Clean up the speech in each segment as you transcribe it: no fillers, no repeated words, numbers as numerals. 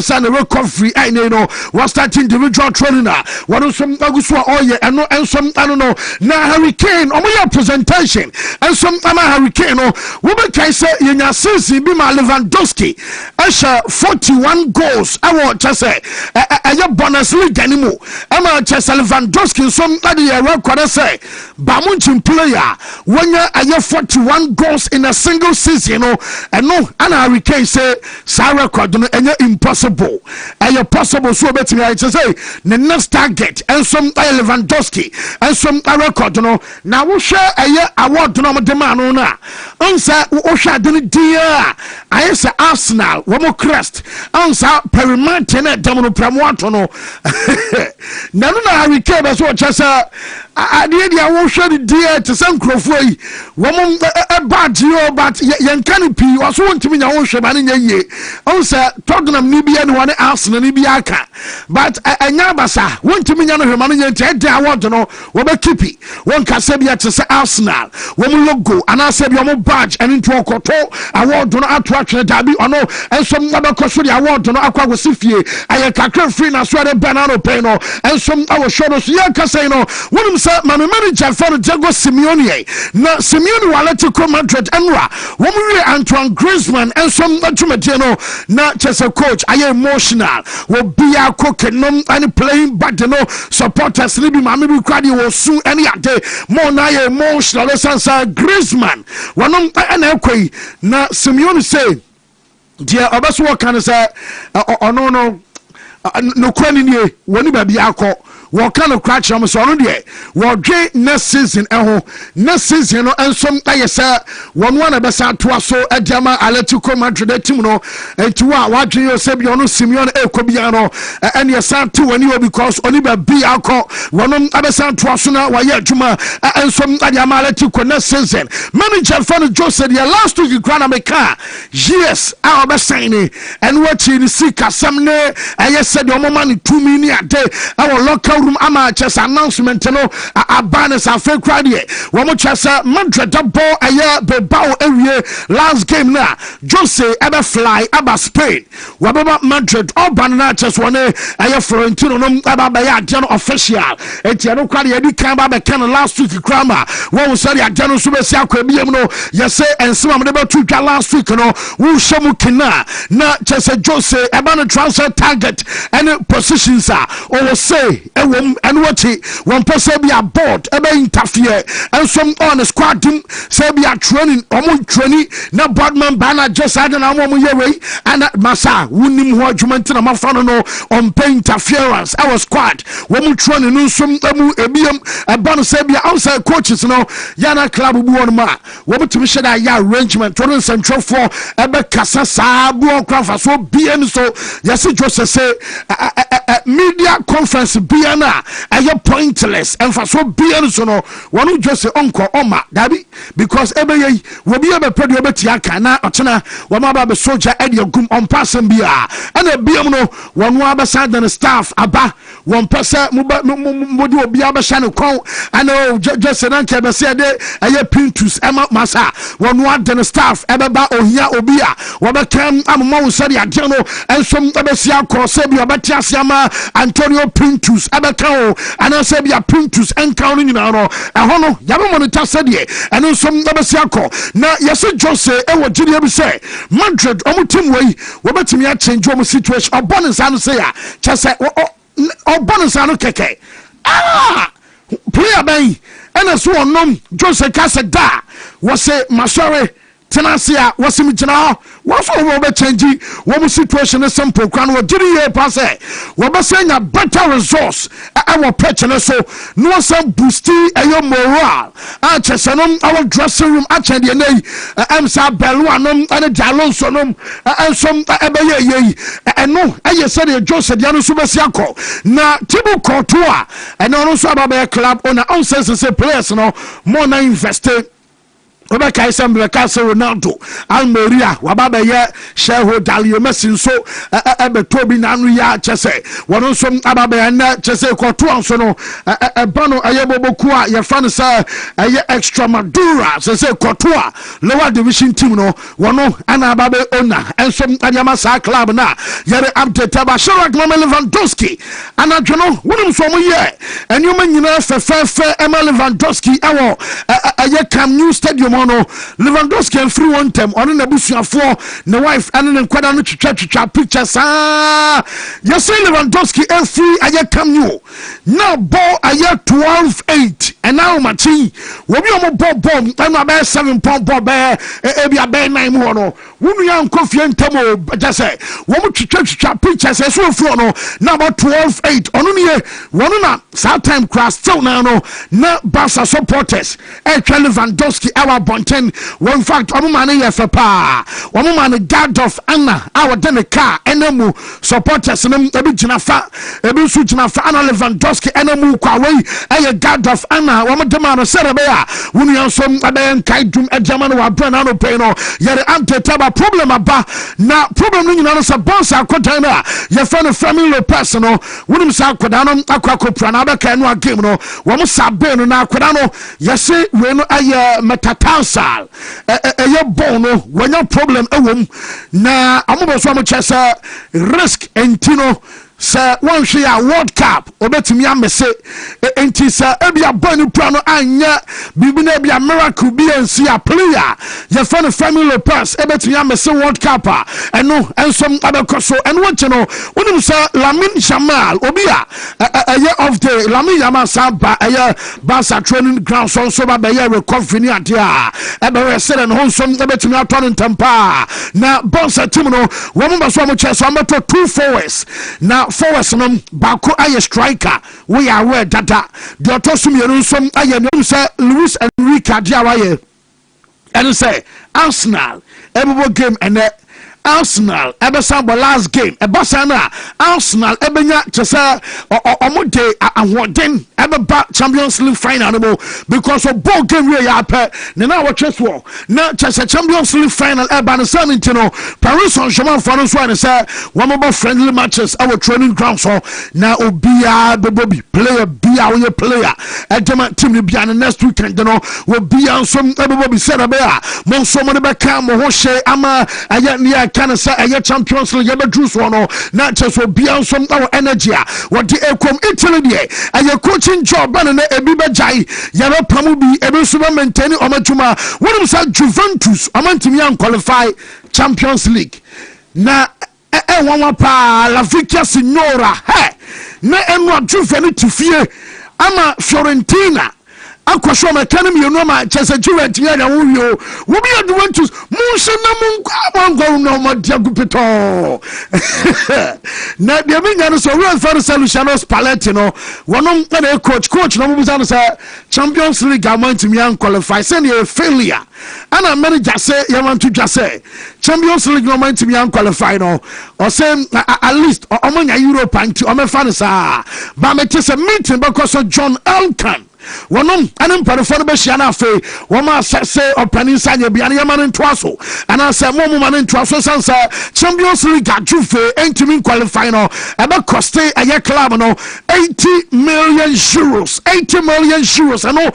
Sana recovery I know was start individual training one some aguswa oye and some I don't know na hurricane omo presentation and some hurricane we can say in your season be my Lewandowski asha 41 goals I want to say a bonus league anymore ama chese Lewandowski some the record say bamunchim player when you 41 goals in a single season and no and hurricane say sa record no impossible. Possible so betting I say the next target and some Lewandowski and some record no now we share a award no demand on na answer we share the dear I say Arsenal we mo crest answer Perimanten demono pramoato no na no na recap so chesa ade dia we share the dear to some crofo yi we mo bad you but yen can pi we so ntimi nya we share ba ne ye answer Tottenham ni bia no ne Arsenal ni bia aka but anya basa wontimi nya no hwema no nya nti award no we be keep won ka se bia to say Arsenal we mo logo ana se bia mo badge and into okoto award no ato atwe dabi ono ensom na be koso the award no akwa go sifie aye kakra free na so de banana pay no ensom awo show no so ya ka say no wonim say manager for Diego Simeone na Simeone Atletico Madrid enwa wo mo we Antoine Griezmann ensom atwumete no na chese coach aye emotional wo bia kokenom and playing bad no supporters ni bi mama bi kwade wo su any ade mo na aye emotional sense Griezmann wonom na ekoi na Simeone say dia obaso kan say ono no kwani nie woni ba bia akọ what kind of crash am so no de wo dwe next season next season no ensom ayesa one be sa to so adiama Atletico Madrid team no enti wa wadwe yo se bi ono Simeone ekobia no ene yesa to wani o because oni ba bi akọ wonom abesa to so na wa ye adwuma ensom adiama Atletico next season manager for Jose the last week grana meka yes I be signing and what you see kasamne ayesa de omo man 2 million a day our local room ama chess announcement no abanes afa kwade wo mo chessa Madrid ball aye Bilbao ewie last game na Jose ebe fly aba Spain wo baba Madrid oban na chess one aye Florentino no aba ba ya ade no official enti no kwade edi kan ba be kan last week krama wo so ya ade no so be si akwa biem no yese ensema mo de be tu last week no wo shemu kina na chess Jose eba no transfer target and positions are or say and what he one person be a board ebe interfere and some on the squad team say be a training training na boardman banner just had na mo yewe and masa wunim ho adwuma na mafano no on pay interference our squad when training no some ebiem eba no say be outside coaches no yana club bu on ma wo betumi sheda ya arrangement to central for ebe kasa sa bu okra so biem so yes Jose say media conference biana aye pointless and for so biana so no one just onko oma dabi because ebeye wo bi ebe pedo betia kana otena wo ma ba be soldier ede gum on passing bia and biam no one wa be sad than staff aba one person mudi obi aba shane kon and just nan ke be say de aye pintus ema masa one wa than staff ebe ba ohia obi a wo be kam ammo wo sari ade no ensom ebe sia ko se bi obetia siama Antonio Pintus abekao anase bia Pintus encounter nyina no eho no yabe monitor sedie eno som abesiako na yese Jose ewo gide bi say Madrid omo team wey wo betimi a change omo situation obonus anu say ya chese obonus anu keke player ben ena so onom Jose kase da wo say masore tenasia wasimi jina waso wo be change wo situation simple kwan wo diri ye pass wo be senya better resource our pitch so no some boosty ayo moral a chesenom our dressing room a chende nei am sa belu anom ane Alonso nom ensom ebeye ye eno aye said Jose dia no so be siako na tibu kotoa eno no so aba be club owner on sense say players no more na invested Obeka Isambra Castle Ronaldo, Almeria, Wababa, shareholder, Leo Messi, so Toby Nanuya, Chese, one of some Ababa, Chese, Cotuan, a Bono, Ayabokua, your fan, sir, extra Madura, Sese Cotua, lower division team, no, one Anababe owner, and some Ayamasa club na, Yere Abde Taba, Sharak Mama Lewandowski, and I don't know, one from a year, and you mean, you know, fair Emma Lewandowski, a Cam New Stadium, Lewandowski and free one time, on the bush for the wife, and then quite a church pictures. You say Lewandowski and free, a Cam New. Now, ball a year 12-8, and now my team will be on a bomb, and my bear 7 pound bear, a bear 9 more. When young coffee and tamo, just say, one church pictures as well for now about 12-8. On one South time cross still now, no Barca supporters, Lewandowski, our Bonten, one fact, one man for pa, one man guard of Anna, our dinner car, enemu supporters, and a bit Jinafa, a bit Sujinafa, Anna Lewandowski, enemu Kwaway, a guard of Anna, one demand of Serbia, when you have some Aben Kaidum, a German or Brano Peno, yet ante taba problem about now problem in a boss, our container, your friend of family personal, William Saquadano, Aquaco Pranada, Canwa Gimno, one Sabeno, Naquadano, yes, when I metatarsal, a bono, when your problem a womb, na almost so much as a risk and Tino. Sir, one share World Cup, or better me, I say, and tis a bunny prano, anya, bibinabia miracle, be and see a player. Your funny family pass, a better me, I say World Cup, and no, and some other coso, and what you know, when you say Lamin Shamal, Obia, a year of the Lamin Yamasaba, a year Bassa training ground, so by a year of coffee, ever said and wholesome, a better me, I turn in Tampa. Now, Bossa Timino, woman was so much as I'm at 2 forwards. Now, forwards nom bako aye striker we are aware data the otosum yenu som aye no say Luis Enrique Diawaye and say Arsenal every game and Arsenal ebesambo last game ebasana Arsenal ebenya chese omode awodin ebeba Champions League final no because of ball game we ya pe na watches war na chese Champions League final eba na san ntino Paris Saint-Germain for no so say one more friendly matches our training ground so na obia bebobi player bia we player ejema team ni bia next weekend no we bia some bebobi said abia mo so mo be kan mo ho hye ama aya ni can say a Champions League ever juice one not just for beyond some our energy what the equum Italy and your coaching job and a biba jai yara pamubi every super maintaining omatuma what is that Juventus amantimian qualify Champions League na one pa la Vecchia Signora hey na enwa Juventus to fear ama Fiorentina akwasho mekane mi no ma chese Juventus ya na wo bi Juventus mu se na mu ngwa no ma dia gupeto na de me nya no so we for Luciano Spalletti no wono na coach no mu bisa say Champions League amount mi an qualify say na failure ana manager say you want to just say Champions League no amount mi an qualify no or say at least omonya Europe anti o me fa sa ba me tese meeting because of John Elkan wonom anem parafo be hia na afi wo ma say opening sanya bia na yama ntoaso ana say mo ma ntoaso sansa Champions League ajufe entimi qualify no ebe cost a club no 80 million euros ano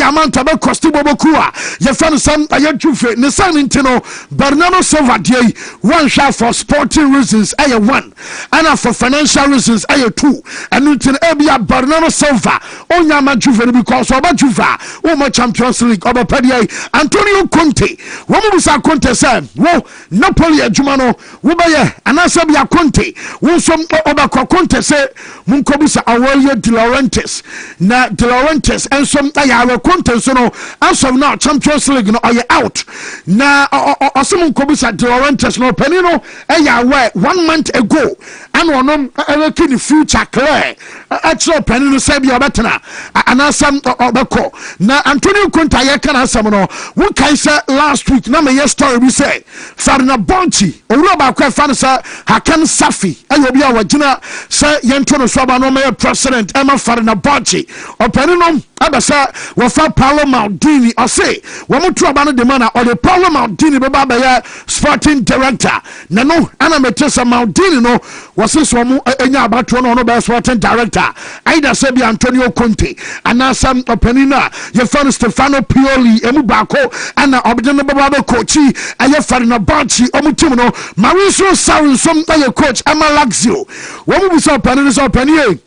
amount ebe cost bobokua ye fan sam ajufe ne san ntino Bernardo Silva dey one shot for sporting reasons one and for financial reasons 2 and ntino ebia Bernardo Silva onya ma juve because oba juva o mo Champions League oba padia Antonio Conte wo mo bisa Conte say wo Napoli adwuma no wo ba ye anasa bia Conte wo som oba Conte say mun ko bisa Aurelio De Laurentiis na De Laurentiis en som ya Conte so no asom na Champions League no oye out na osom ko bisa De Laurentiis no penino ya we 1 month ago and onom e future clear actually penino say bia betena anasam obeko na Antonio Conte ya kana asam no wo kai say last week na me story we say Farna Bonchi owura ba kwa fan say Hakan Safi ayo bia wagina say yento no so ba no me president Emma Farna Bonchi openi no abasa wafa Paolo Maldini ɔse wɔn to aba no de mana ɔde Paolo Maldini bɛba abɛyɛ sporting director na no ana mete sɛ Maldini no wɔse so wɔn anya abatoɔ no ɔno bɛyɛ sporting director aida sɛ bi Antonio Conte anasam ɔpanin a yɛfa no Stefano Pioli emu baako ana ɔbɛde no bɛba abɛkɔkyi ɛyɛ Fenerbahce ɔmo team no Mauricio Sarri nso ɛyɛ coach ama Lazio wɔn mu sɛ ɔpanin no sɛ ɔpanin yɛ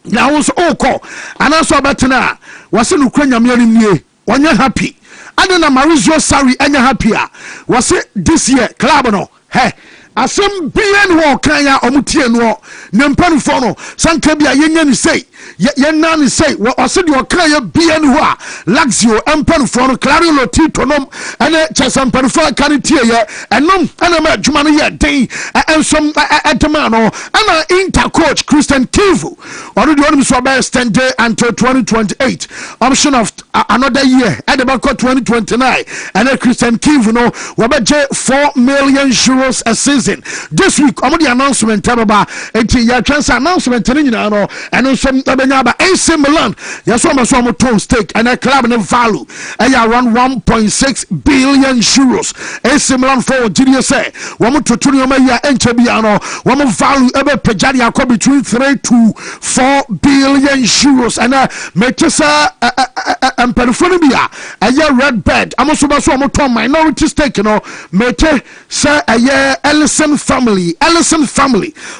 na wo so okɔ anaso abetena wase no kura nyame ani nie wonye happy ade na Mauricio Sarri anya happy a wase this year club no asem bien wo kan ya omutie no ne mpanfo no sanka bia yenya ni sei yenna ni sei wase de okan ya bien ho a Lazio mpanfo no Claro Lotito nom ene chesampanfo kan tie ye enom ana ma adwuma no ye den ensom edema no ana Inter coach Christian Kivu already on so be stand until 2028 option of another year at the back 2029 and Christian Kivu no we be 4 million euros a season. This week, I'm the announcement about a transfer announcement in no and some about AC Milan. Yes, almost one tone stake and a club in value around 1.6 billion euros. AC Milan for GDSA. One to Tunio and Chabiano, one value ever Pejadia between 3 to 4 billion euros and Metesa and Peripheria a year red bed. I'm also a minority stake, you know, Mete say a year Ellison family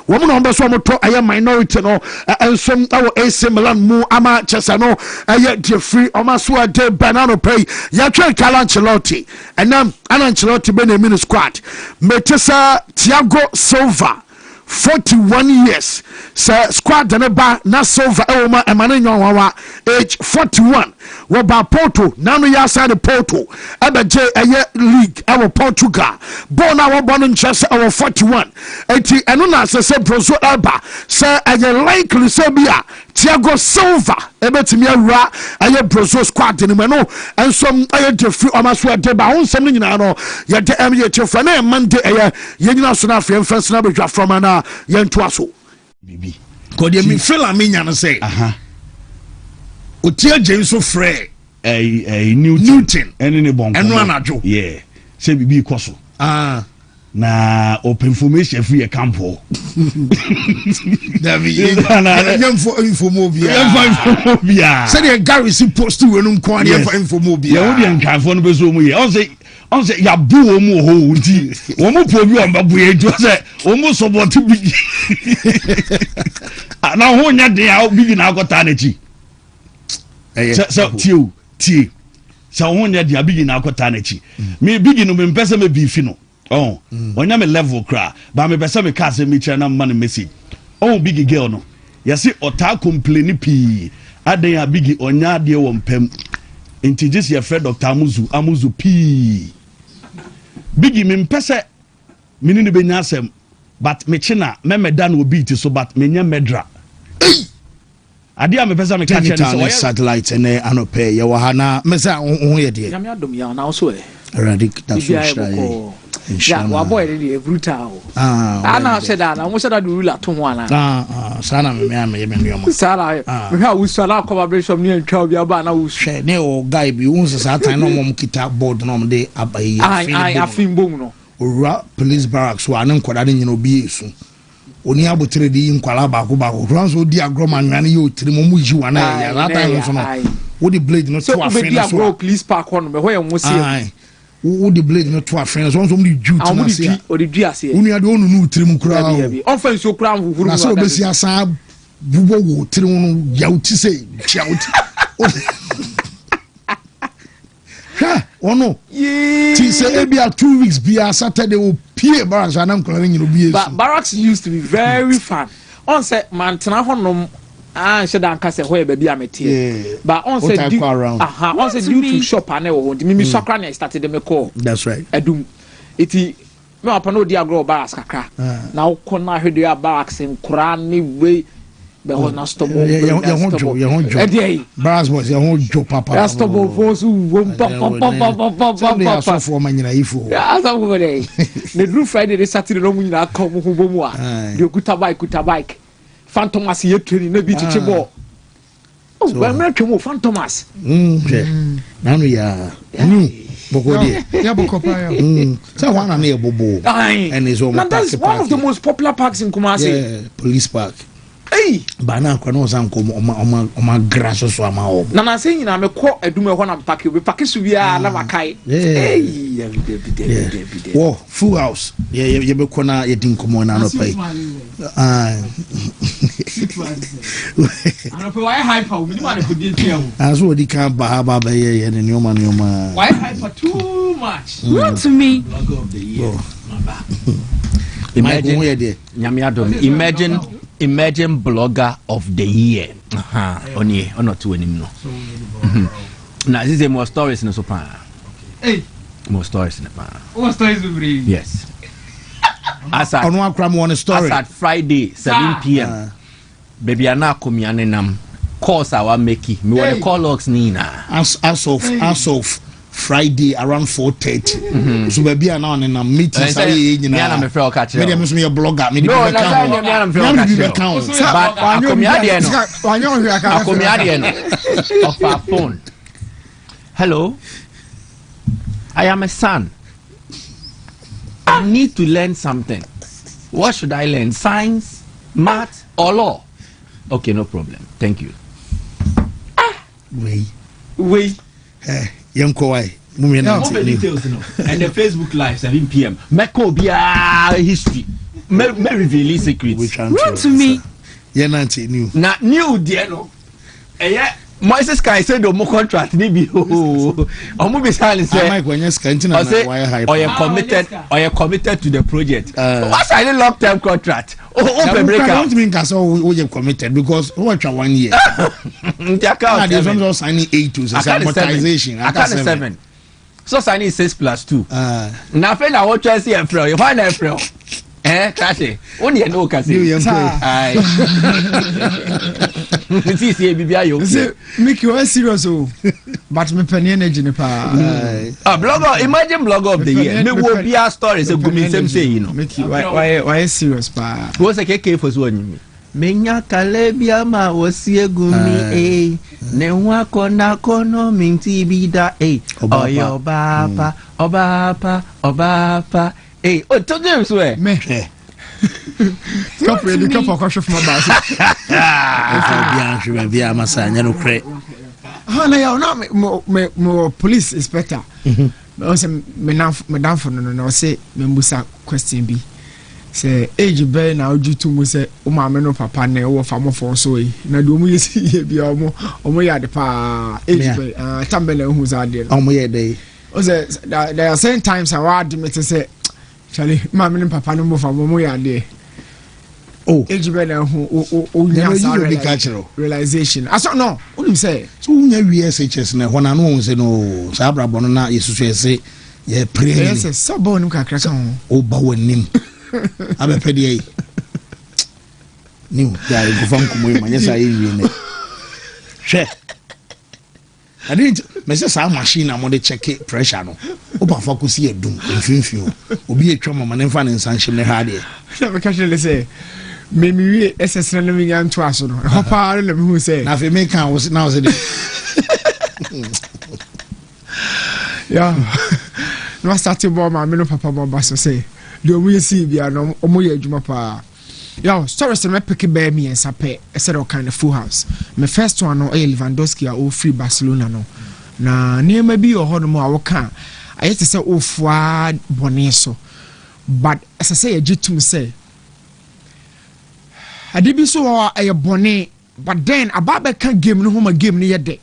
woman on the one to a minority no and some our AC Milan mu ama chesano a Jeffrey Omasua de banana pay ya try Ancelotti and now Ancelotti been a mini squad Metesa Thiago Silva 41 years squad ba na Silva Elma Emmanuel age 41 ba Porto nanu ya side Porto abeje eye league our Portugal born our born in Chelsea our 41 eti eno na se Brozo Alba say eye likely say bia Thiago Silva ebetimi awura eye Brozo squad ni no ensom eye Jeffrey Omaso de ba onsem ni nyina no ye de MH for na Monday eye ye nyina so na afem fence na bedwa from na ye nto aso bibi ko de mi feel amenya no say otia James Frey Newton ene bonko eno anajo yeah say bibi koso na open information free campo David infomobia say the garrison post to we no nko ade infomobia ya wo de nkanfo no bezo mu ye on say ya bu wo mu ho nti wo mu po bi on babu ye nti say wo mu support bi na ho nya de ya bi na akota na chi so tie so ho nya de ya bi na akota na chi me bi no me mpese me bi fi no onya me level cra ba me pese me case me kira na man message big girl no yesi ota complain pi adan ya big onya de wo mpam enti just your friend Dr. Amuzu pi big me mpese me ni be nya asem but me china me dan obi ti so but me nya medra ade a me pese me catch any satellite and anope ye wo ha na me say ho ye de nyame adom ya na so Radik that's so yeah, wa boy dey brutal. Ana said that I almost said that rule at one. Sana me no. Sara, we have we saw collaboration near Twabia ba na we share. Ne o guy bi unse sa time no mom kita board no dey abai. I afin bom no. Ora police barracks wa na nkwada ne nyina obi esu. Oni abotre di nkwala ba ko ranso di agroma nwane ye otire mo ji wa na ya that time so no. Wo the blade no to afin so. So police park on me where you see. Who the blade not to our friends on some duty na say or the duty unu ade onu nu tirim kura on fan so kura vuhuru na so besi asa bubo wo tirim no yauti say yauti ha ono ti say ebia 2 weeks bia Saturday o pie barracks anam kura nyino bia but barracks used to be very fun on say man tena honom said I can say where baby I'm but on said on said due to shop and me soccer started them call. That's right. Edum iti me apano dia grow barracks kakra now kona hwede ya barracks in Quran way be na stop barracks boys ya honjo papa stop for papa for manyina ifo asa go dey the blue Friday they Saturday no mu nyina come ho bomu a de kuta bike Phantom as ye training na bi chichi ball Oh, I'm not too Fan Thomas. Nanu ya. Bokodi. Yeah, Bokopa. So one near Bobo. And his own. That's one of the most popular parks in Kumasi. Yeah, police park. Hey, Bana kwano sanko oma grasso so ama. Na na say nyina me kɔ aduma hɔ na park we park so bia na makai. Hey, Whoa, full house. Yeah, you be kona ye din komo na no pay. Ana pe why hyper we no man ko dey fear. Aso odi kan ba ye ne nyoma. Why hyper too much? Not to me. Blogger of the year. Imagine blogger of the year. Only or not to any no. Now this is more stories in the sopa. Hey, more stories in the pan. What stories we bring? Yes. As at on one cram one story. As at Friday 7 p.m. Baby ana komiane nam. Course I want make it. Me want call logs nina. As of Friday around 4:30. So baby are now in a meeting. Me na me friend catch. Me dem so me blogger. Me no, me na me friend catch. But akomiade no. Of our phone. Hello. I am a son. I need to learn something. What should I learn? Science, math, or law? Okay, no problem. Thank you. Wait. Yanko why? More details, and the Facebook Live 7 p.m. Meko bia history. Me reveal secrets. Run to me. Yeah, nanti new. Na new dear no. Moises Kai said no contract ni bi o. Omo be silent say. Mike when you scanting na why hype. Or you committed to the project. What's a long term contract? Open break out. I don't mean cause you committed because what 1 year. The account there's some signing 8 to amortization. Account 7. So signing 6+2. Na friend I want to see April. You find April. Kashi. Only no kasi. Aye. See bibia yo. Make you serious but me penny energy ne pa. Blogger, imagine blogger of the year. Me wo bia stories e gumi same say you know. Make you why serious pa. Wo se keke for so anyimi. Menya kalebia ma wosie gumi ne ho akona kono minti bida oyo obapa Hey, oh, to them swear. Me. Stop ready, come for question from my boss. Bien, masanya no cre. Na ya na me police inspector. O say me down for no say me mbusa question bi. Say age be na oju to mu say o ma me no papa na wo fa mo for so yi. Na do mu yesi ye bia omo ya de pa age be tambele hu za de. Omo ye dey. O say there are certain times I want me to say Charlie, mama and papa no more for momo yade. Oh, age better who realization. I don't know. What do you say? So we SHS na when I know say no Sabra Bonona is to say yeah pray. Yes, so bon ka crack on. Oh ba wonim. Abe pedi. New ya go fam kumo ma nyesa yi ne. Hwe. I didn't message our machine I'm on the check pressure no. Opa focus here doom mfimfio. Obi etwa mama ne mfa ne nsanhye ne ha de. Na me ka chele say me we SS na me yan to aso no. Hopa na me hu say. Na fe me kan was now say. Yeah. No start bo ma me no papa bo baso say. Do we see bia no omo ye adwuma pa. Yo, sorry, so me pick bear me and sape. I said all kind of full house. My first one no Lewandowski all free Barcelona no. Na near maybe your home more can. I used to say oh fwa boneso. But as I say, a jitum say. I did be so a bonnet, but then a barber can't give no home a game near day.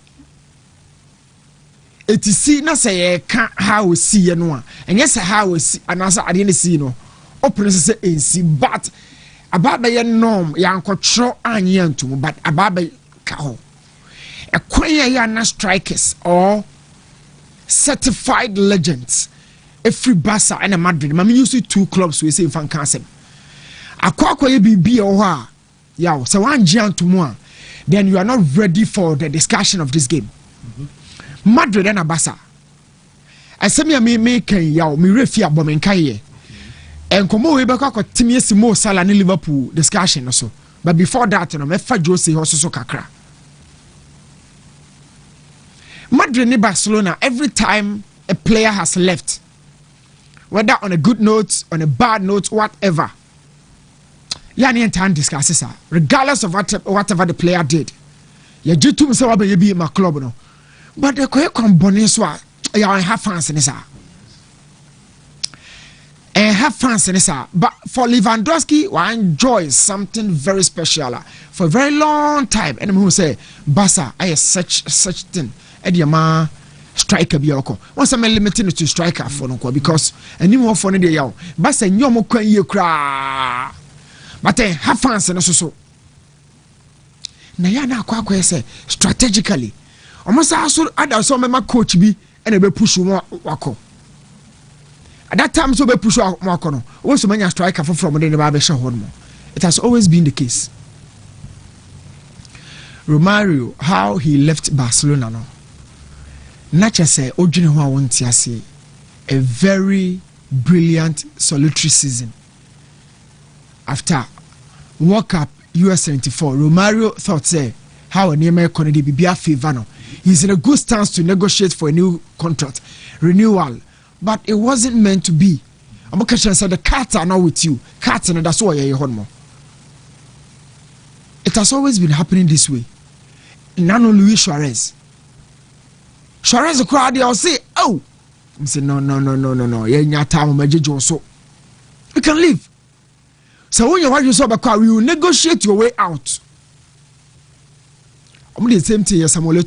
It is see na say can't how we see no and yes how we see and answer I didn't see no. Open say see but ababa ye norm yankotro anyantum but ababa ka ho ekwanya ya na strikers or certified legends every Barca and Madrid mama use 2 clubs we say fan cancel akwa ye bibi o ha yaw so wan giantum a then you are not ready for the discussion of this game. Madrid and Barca asemi me kan yaw me refi abomenkan ye. And come we back Timmy Mo Salah in Liverpool discussion also. But before that, no me fa Jose also kakra. Madrid and Barcelona, every time a player has left, whether on a good note, on a bad note, whatever, yani and discusses regardless of whatever the player did. You do to say what you be in my club, no. But the quick combination, you have fans in this. And have fans in this. But for Lewandowski, I enjoy something very special for a very long time. And who say, Basa, I have such thing. Ediama striker bioko. Once I'm limited to striker for no because any more for the young. Basa nyomo kwen ye kra. But have fans in so. Na ya na kwa say strategically. Almost also ada so my coach bi and a be push wako. At that time, so be push Makono. Also, many striker from the Babesha Hormo. It has always been the case. Romario, how he left Barcelona, no. Nature say, Ojinwa won't say, a very brilliant solitary season. After World Cup US 74, Romario thought, say, how a Neymar Kennedy be a favor. No. He's in a good stance to negotiate for a new contract renewal. But it wasn't meant to be. I'm going to say the cats are not with you. Cats and that's why you're here. It has always been happening this way. Nano Luis Suarez. Suarez, the crowd, they'll say, oh. I say, no. You're in your time, so you can leave. So when you want to solve a car, you will negotiate your way out. I'm going to the same thing as Samuel.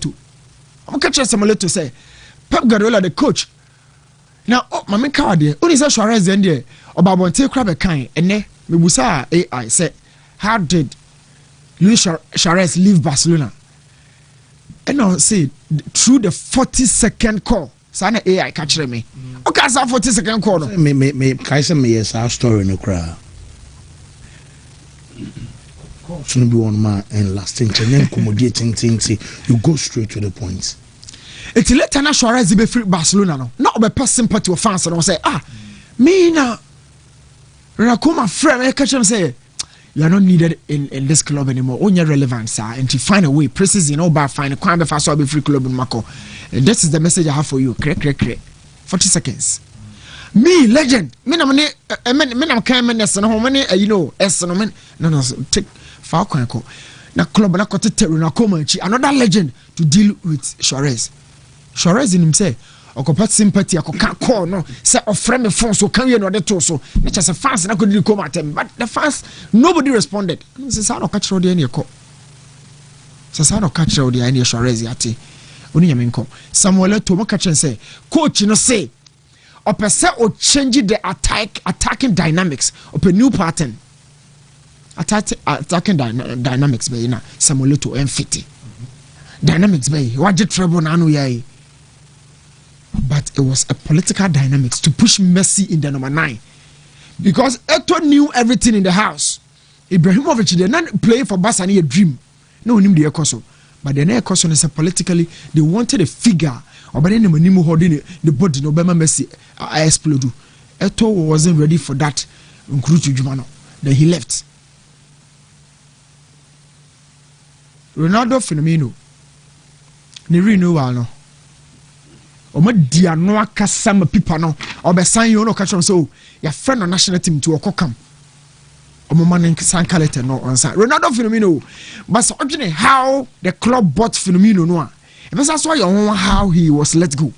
I'm going to Samuel to say, Pep Guardiola, the coach. Now, my main card there, only says Suarez and there, about one take crab a kind, and then we will say AI said, how did Luis Suarez leave Barcelona? And I'll say, through the 40-second call, Sana AI catch me. Okay, so 40-second call. Me, Kaisa, me, yes, our story no crowd. Shouldn't be one man and lasting, and then accommodating things, you go straight to the point. It's later na Suarez be free Barcelona no. Not be pass sympathy to fans and say me na Rakuma friend I catch him say you are not needed in this club anymore. Only relevant sir and to find a way preseason no bad find kwam be fast be free club in Mako. This is the message I have for you. 40 seconds. Me legend. Me na kan menes no many you know S no men no take far kwan ko. Na club na kote teru na Komanchi another legend to deal with Suarez. Suarez in himself, or sympathy, or can't call no, say or friend of phone so can you know the torso, which as a fans and I couldn't come at them, but the fans nobody responded. Says I don't catch all the any call. Says I don't catch all the any Suarez yati. Uniaminko. Samuel to catch and say, coach, you know, say, or per se or change the attacking dynamics of a new pattern. Attacking dynamics, by na Samuel to M50. Dynamics, by what did trouble nanu yai. But it was a political dynamics to push Messi in the number 9 because Eto knew everything in the house. Ibrahimovic did not play for Barca a dream. No one knew the Ekoso, but the Ekoso is politically they wanted a figure. Or by then the holding the body no Obama Messi explode. Eto wasn't ready for that. Then he left. Ronaldo Firmino. Ni renewal no. Omo dia no akasa ma pipa no obesan you no catch on so your friend on national team to okokam omo man san kalete no on san Ronaldo Firmino but so how the club bought Firmino no e be so your how he was let go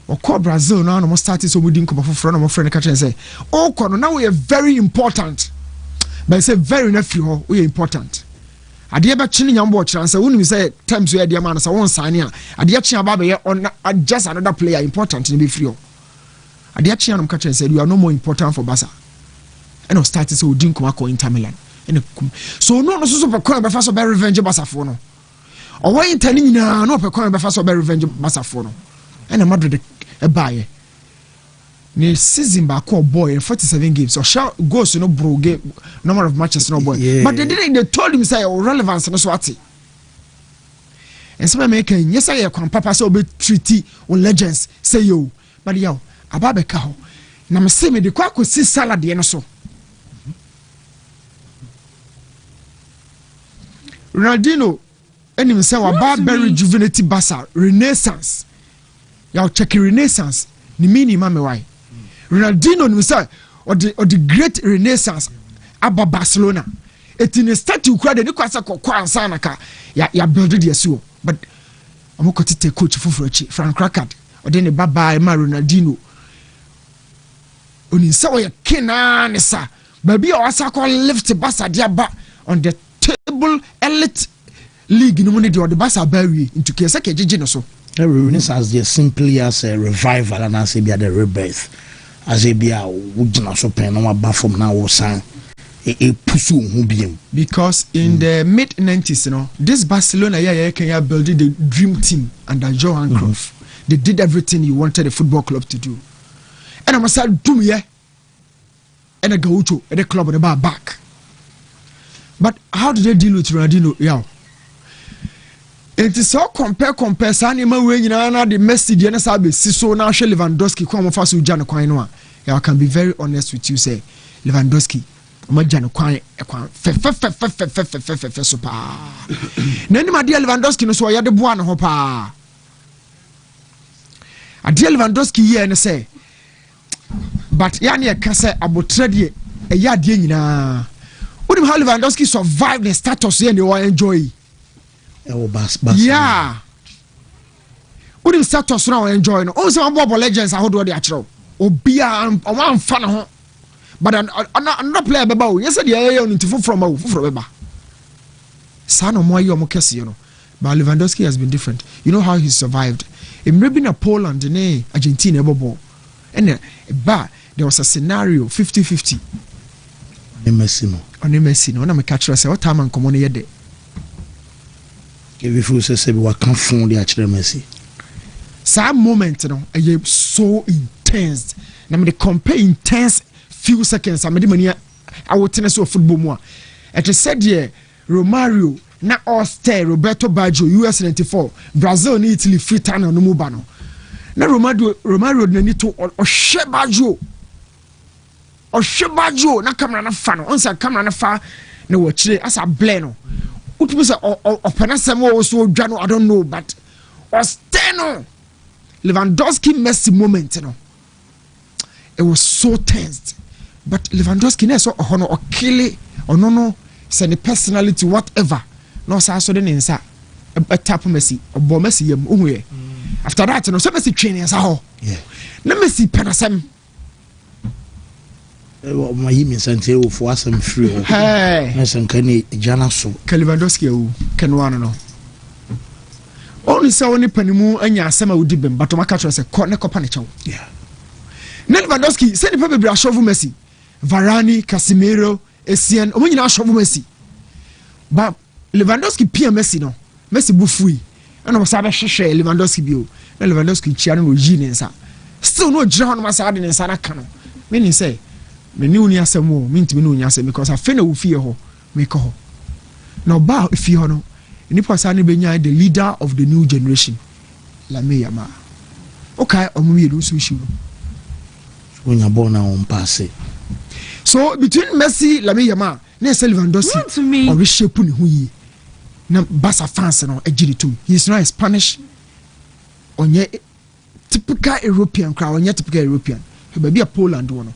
okọ Brazil no no start so mudi nko bofofro no mo friend catch and say okọ no now we are very important but say very nephew we are important ade ba chini nyambo chance wonu say times we dey man say won sign a ade chi aba be on just another player important in be free ade chi anum catch say you are no more important for Barca and no start say odin kuma ko Inter Milan and so no so pe kon be fa so be revenge Barca for no o wa Inter ni na no pe kon be fa so be revenge Barca for no and Madrid e buy ni season back boy in 47 games or shall goes no bro game number of matches no boy but they told him say relevance no swati and some American yes I can papa so be treaty on legends say yo but yo ababeka ho na me say me de kwa ko si salad ye no so Ronaldinho Enim say wa ba rejuvenate Barca renaissance. Ya check renaissance ni mini mame why. Ronaldinho nim say or the great renaissance aba Barcelona. It in a statue crowd ni kwasa kokwa ansa na ka ya build the so but amokoti take coach fufurochi Frank Rijkaard or then baba ma Ronaldinho oni say we kina ne sa baby o asa ko lift Barca dia ba on the table elite league no money the Barca bawi into case ke jeje no so renaissance just simply as a revival and as a be the rebirth as a be a wugina so pen no ba from now wo san because in the mid 90s, you know, this Barcelona can build the dream team under Johan Cruyff. They did everything you wanted a football club to do. And I must say, do me, and I go to the club on the bar back. But how did they deal with Ronaldinho? Yeah. It is so compare Sanima way, you know, the Messi, the NSAB, so now Lewandowski, come off us with Jan Quainoa. I can be very honest with you, say, Lewandowski. Majano kwan fe so pa nani ma dia Lewandowski no so ya de boa no ho pa adia Lewandowski ye ne say but ya ne ka say abotre de e ya de nyina unim how Lewandowski survive the status ye ne o enjoy e wo bas yeah unim status no enjoy no o say Bobo Legends ahodo de a kire obia o man fa no ho. But another player beba yes the area on into from beba Sano mo ayo mo kese you know but Lewandowski has been different. You know how he survived in maybe na Poland and Argentina ebobo and there was a scenario 50-50 on Messi no na me catch say what time an komo na yede give you say we can phone the actual Messi some moment no so intense na me compare intense few seconds amedi mani I would tennis of football more at a said year Romario na Oster Roberto Baggio US 94 Brazil ni Italy free time no mubano na Romario na ni to Baggio na camera na fa no onsa camera na fa na wachire as a bleno utumi say openasem o so dwa no I don't know but Oster no Lewandowski Messi moment no it was so tense. But Lewandowski na so hono or kill or no send personality whatever no sa so den nsa a tap Messi or bo Messi yam ohwe after that no so Messi training sa ho yeah na Messi penasem my him sente o for asem free hey na san kan e jana so Lewandowski o kan wan no only say oni panimu anya asem a odi bem but o maka tro say ko ne kopa ne chew yeah na Lewandowski say the people be ashovu Messi Varane, Casemiro, Essien, omunyina ashovu Messi. But Lewandowski pia Messi no. Messi bufui. Ana mo sabe hwehwe Lewandowski bio. Na Lewandowski chia no yi ne nsa. Still no jira no masa de ne nsa na ka no. Me ni say, me ni uni asem o, me ntimi no uni asem because afa na wo fie ho, me ko ho. Na ba fie ho no. Ni pasa ne benya the leader of the new generation. Lamine Yamal. Okay, omuye do so issue. When you born on pass. So between Messi, Lamine Yamal, na Lewandowski, or reshape ni huyi. Na Barca fans no ejiri tum. He is not a Spanish. Onye typical European crowd, onye typical European. He be a Poland one.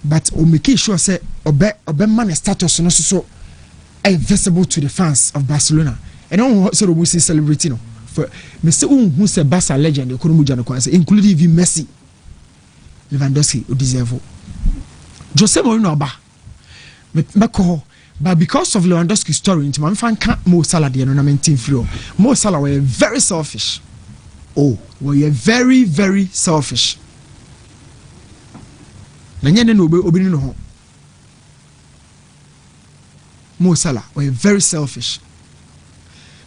But o make sure say obe man status no so visible to the fans of Barcelona. And on so we see celebrating no. For me say who say Barca legend e kono mu jana kwan say including even Messi. Lewandowski o deserve. Jose Mourinho oba. But because of Lewandowski's story, into my fan can't Mo Salah the no maintain free. Mo Salah were very selfish. Oh, were very, very selfish. Nanyene no obi no ho. Mo Salah were very selfish.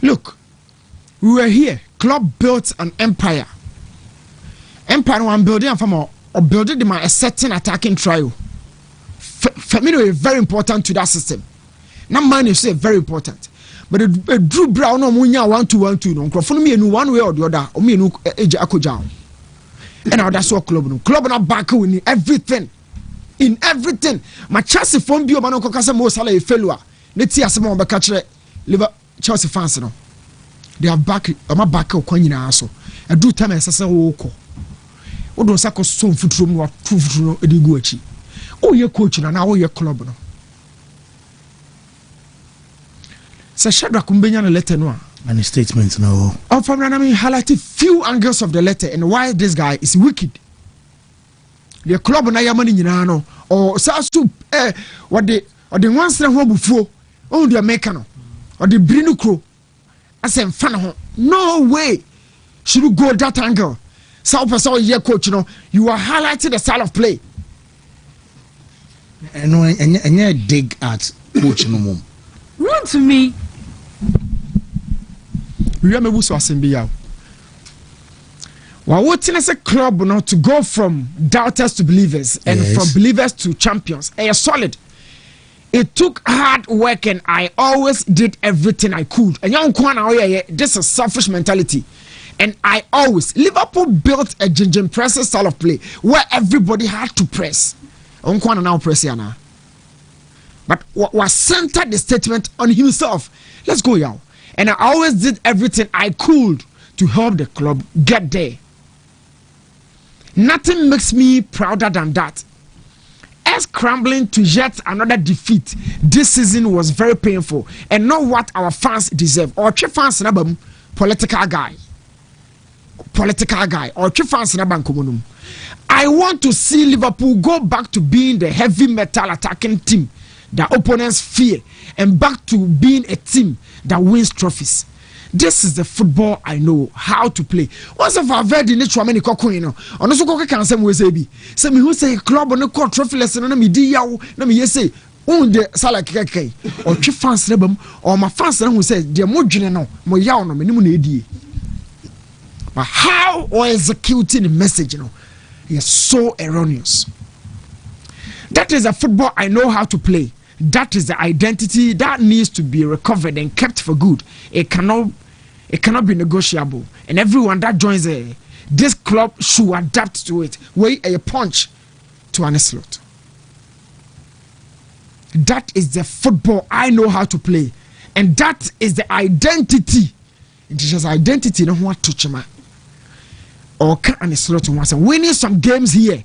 Look, we were here. Club built an empire. Empire one building from or building them a certain attacking trio. Firmino is very important to that system. Now man is very important. But Drew Brown no munya 1-2-1-2 no. Crofon me no one way or the other. O me no eje akoja. And now that's what club no. Club na back in everything. In everything. My chance from bio man ko kasa Mo Salah e failure. Ne ti asem on be ka kire Chelsea fans no they have back kwanyina so a do time esese wo ko wo do sako so mfuturo mu wa tu futuro edigu achi o ye coach na wo ye club no se Shadrack Mbenya no letter no and statements no from I mean highlighted few angles of the letter and why this guy is wicked. The club na yamani nyina no or sasu what the ones na ho bufuo on the mechano or the brinu kro asem fan ho no way should you go that angle. So person here coach you know you are highlighting the style of play and dig at coach no mum run to me we are mebuso asembiya wa wotin as a club no to go from doubters to believers and from believers to champions solid. It took hard work and I always did everything I could. And this is selfish mentality. And I always Liverpool built a ginger press style of play where everybody had to press. Now press yana. But was centered the statement on himself. Let's go, y'all. And I always did everything I could to help the club get there. Nothing makes me prouder than that. As scrambling to yet another defeat this season was very painful and not what our fans deserve. Or fans na political guy or fans na bankomunum. I want to see Liverpool go back to being the heavy metal attacking team that opponents fear and back to being a team that wins trophies. This is the football I know how to play. Once if I've heard in nature many cocoino, on also coca can some way say me who say club on the court trophy lesson on me diao, let me say, on the salakeke or chief fans rebum or my fans who say they're more general, more yaw no minimum edi. But how or executing the message, is so erroneous. That is a football I know how to play. That is the identity that needs to be recovered and kept for good. It cannot be negotiable. And everyone that joins this club should adapt to it. Weigh a punch to an slot. That is the football I know how to play. And that is the identity. It is just identity, no one touch me. Or can slot once. Winning some games here.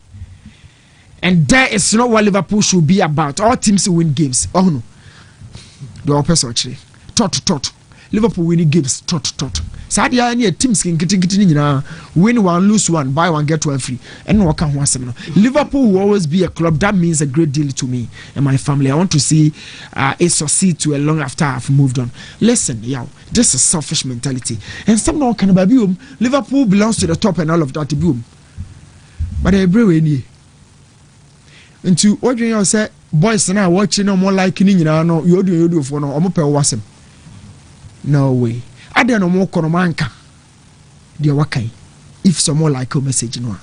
And there is not what Liverpool should be about. All teams win games. Oh no. The opposite actually. Tot. Liverpool winning games. Tot. Sadia any teams can get win one, lose one, buy one, get one free. And what can one Liverpool will always be a club that means a great deal to me and my family. I want to see it succeed to a long after I've moved on. Listen, this is selfish mentality. And someone can be Liverpool belongs to the top and all of that boom. But I bring in into what you say boys now watching no more like you know you do for no omo pe wasem no way I don't know more konomanka dia wakai if some more like a message no.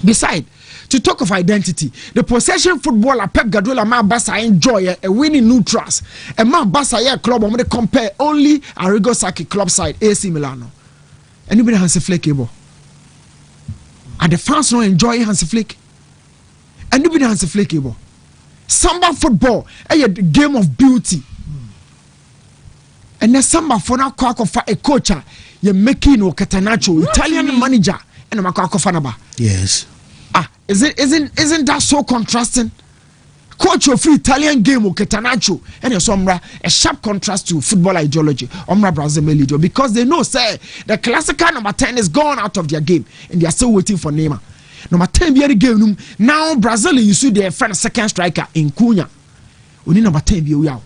Beside to talk of identity, the possession footballer Pep Guardiola ma Barca enjoy a winning neutrals and ma Barca club on compare only Arrigo Sacchi club side AC Milano. Anybody has a flick able and the fans no enjoy Hansi Flick. And nobody has a flakeable. Samba football, a game of beauty. And then samba for now, a coach, you're making Catanaccio, Italian manager, and a Fanaba. Yes. Isn't that so contrasting? Coach of free Italian game of Catanaccio and a sharp contrast to football ideology. Brazil because they know say the classical number 10 is gone out of their game and they are still waiting for Neymar. Number 10 be game now Brazil you see their friend second striker in Cunha. Only number 10 be out.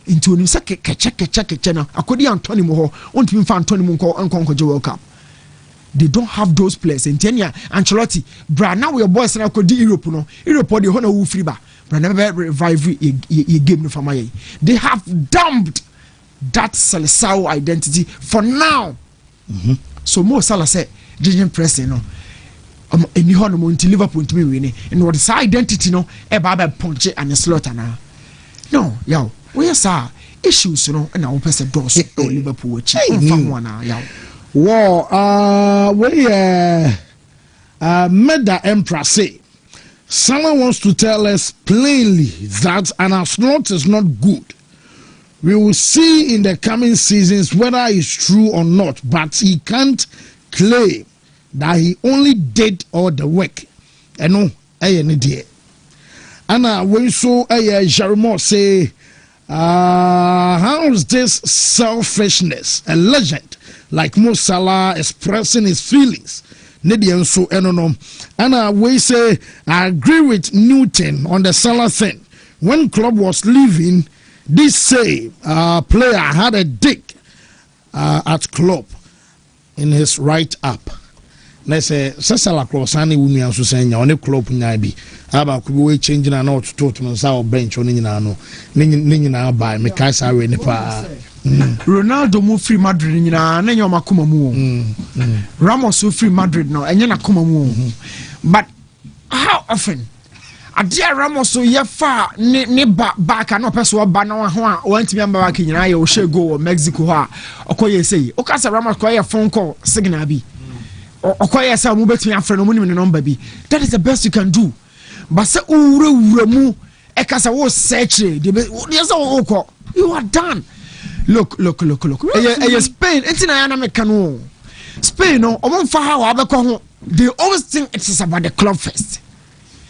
Into him say check now. Akodi Anthony Mo want to find Anthony Mo Nkonko World Cup. They don't have those players. In Kenya, Ancelotti, bra now we are boys na Akodi Europe no. Europe the honor who free ba. Bra never revive a game no for my. They have dumped that Seleção identity for now. So Mo Salah said, "Didn't press no." Any honor until Liverpool to me winning and what is identity no e baba punch and slaughter na no we are issues and our person doors Liverpool which from one Meda Emperor say someone wants to tell us plainly that an astronaut is not good We will see in the coming seasons whether it's true or not, but he can't claim that he only did all the work. And no, any day. And when so Jeremiah say, how is this selfishness? A legend like Mo Salah expressing his feelings. And we say, I agree with Newton on the Salah thing. When club was leaving, this same player had a dig at club in his write up. Let's say Salah Crossani would also say on a club maybe about we changing an out to our bench on Nina by Mikasa Ronaldo move free Madrid na nenyo makuma mu. Ramos free Madrid no enye na kuma mu. But how often Adia Ramos so ye fa ne back and person ba na ho a want me amba back nyina ye o she go Mexico ha okoye say o ka say Ramos ko ye phone call signal bi okoye say mo betumi afre no mo nim ne number bi. That is the best you can do. But say ura mu e ka say wo search you are done. Look. Spain, it's in a Spain, no, they always think it is about the club first.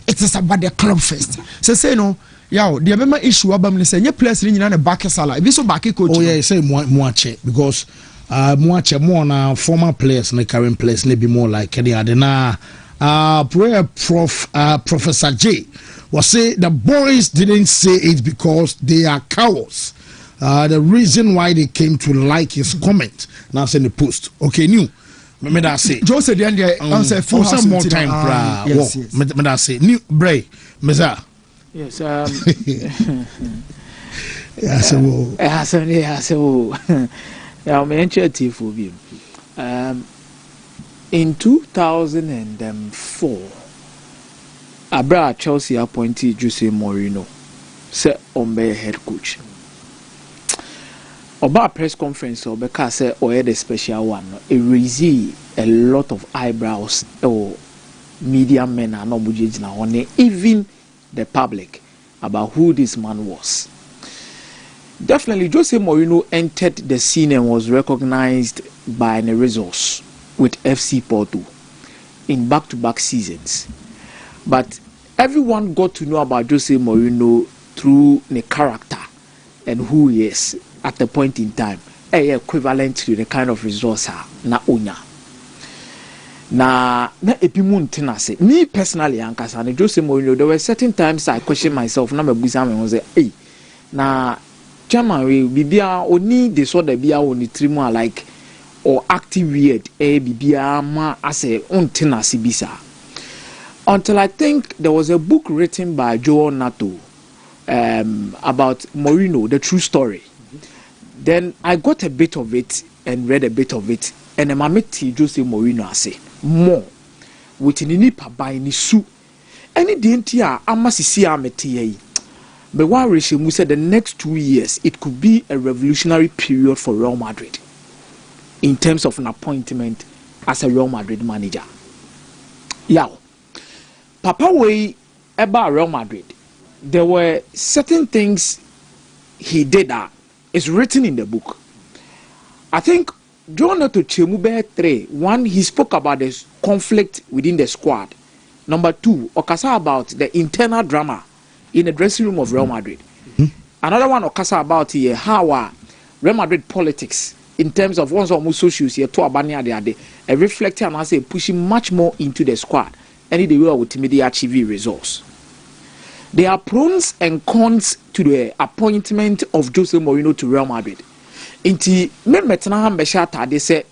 It is about the club first. So say no, the Abema issue about say your players in the back Salah. If you so back coach. Oh yeah, say Muache because Muache more now former players and the current players may be more like the other now. Professor J was say the boys didn't say it because they are cowards. The reason why they came to like his comment now in the post. Okay, new. Me that say. Jose the end answer for some more time. Yes. Me that say new Bray. Meza. Yes. In 2004, Abra Chelsea appointed Jose Mourinho, set on be head coach. About press conference or because say or the special one, it raised a lot of eyebrows or media men are not budget now on even the public about who this man was. Definitely Jose Mourinho entered the scene and was recognized by the results with FC Porto in back-to-back seasons. But everyone got to know about Jose Mourinho through the character and who he is at the point in time, equivalent to the kind of resource na onya. Na epimun tenase. Me personally, Ankasa, Jose Mourinho, there were certain times I question myself. Na me busa me was say, na chairman we bibia oni de so da bia oni trimu like or acting weird. Bibia ma ase untenase bisa. Until I think there was a book written by Joe Nato about Mourinho, the true story. Then I got a bit of it and read a bit of it, and I met Jose Mourinho say more with ni pa ni su. Any dintia amasisi ameti. But one Rishemu said the next 2 years it could be a revolutionary period for Real Madrid in terms of an appointment as a Real Madrid manager. Yeah, Papa way about Real Madrid. There were certain things he did that is written in the book. I think John to Chemube 3. One, he spoke about the conflict within the squad. Number 2, Okasa about the internal drama in the dressing room of Real Madrid. Another one, Okasa about how Real Madrid politics in terms of one's almost socials here to Abania they reflecting and I say pushing much more into the squad. Any the way with immediate achieve results. There are pros and cons to the appointment of Jose Mourinho to Real Madrid. Inti me metana mbeshata they say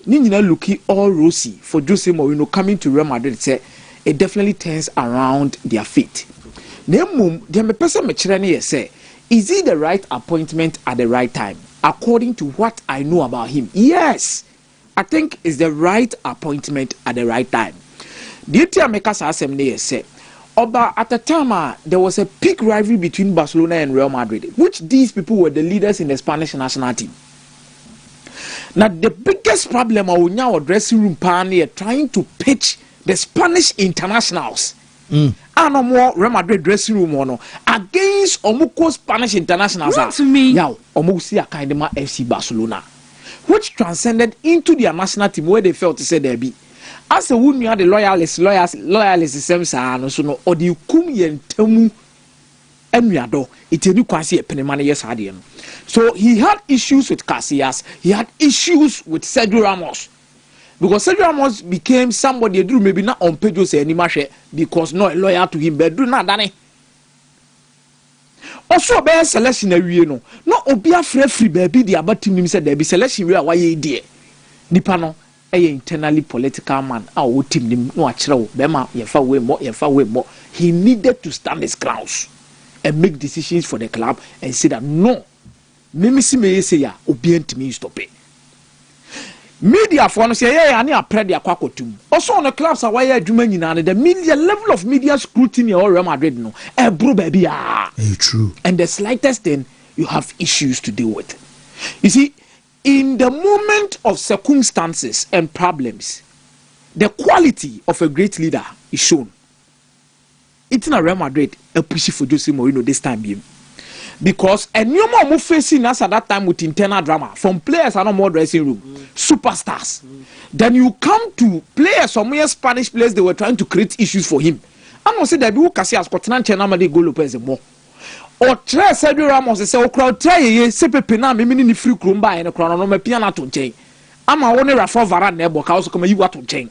ni nyina looking all rosy for Jose Mourinho coming to Real Madrid say it definitely turns around their fate. Nemum the me person me kire ne say is it the right appointment at the right time? According to what I know about him, yes, I think it's the right appointment at the right time. The tia make us asem ne say Oba, at the time, there was a peak rivalry between Barcelona and Real Madrid, which these people were the leaders in the Spanish national team. Now, the biggest problem our dressing room pan here trying to pitch the Spanish internationals no more Real Madrid dressing room no against omuko Spanish internationals. Yeah, omusi akindema FC Barcelona, which transcended into their national team where they felt to say there be. As a woman, had the loyalists, same no so no or the kum yentemu enuado. It any kwasi epenemane yes hadien. So he had issues with Casillas. He had issues with Sergio Ramos. Because Sergio Ramos became somebody who maybe not on Pedro say any match because not loyal to him, but do not done. Also, a selection area no obia free baby the about team said there be selection where why dear. Nipano a internally political man our team no achro bema yefa way more. He needed to stand his grounds and make decisions for the club and say that no, me say ya obient me stop it. Media for no say yeah ani apre de akwakotum. Also on the clubs are why adwuma nyina the media level of media scrutiny or Real Madrid no bro baby true. And the slightest thing you have issues to deal with. You see, in the moment of circumstances and problems, the quality of a great leader is shown. It's in a Real Madrid a push for Jose Mourinho this time being. Because a new more facing us at that time with internal drama from players and no more dressing room, superstars. Then you come to players, some Spanish players, they were trying to create issues for him. I'm not saying that you can see as Scotland Chenamadi go Lopez more. Or try Sergio Ramos say, "Oh, crowd try ye sepe pena me mini free krumba and a crown no me piano to chain." I'm a only Rafa Varane nebo also come you to chain.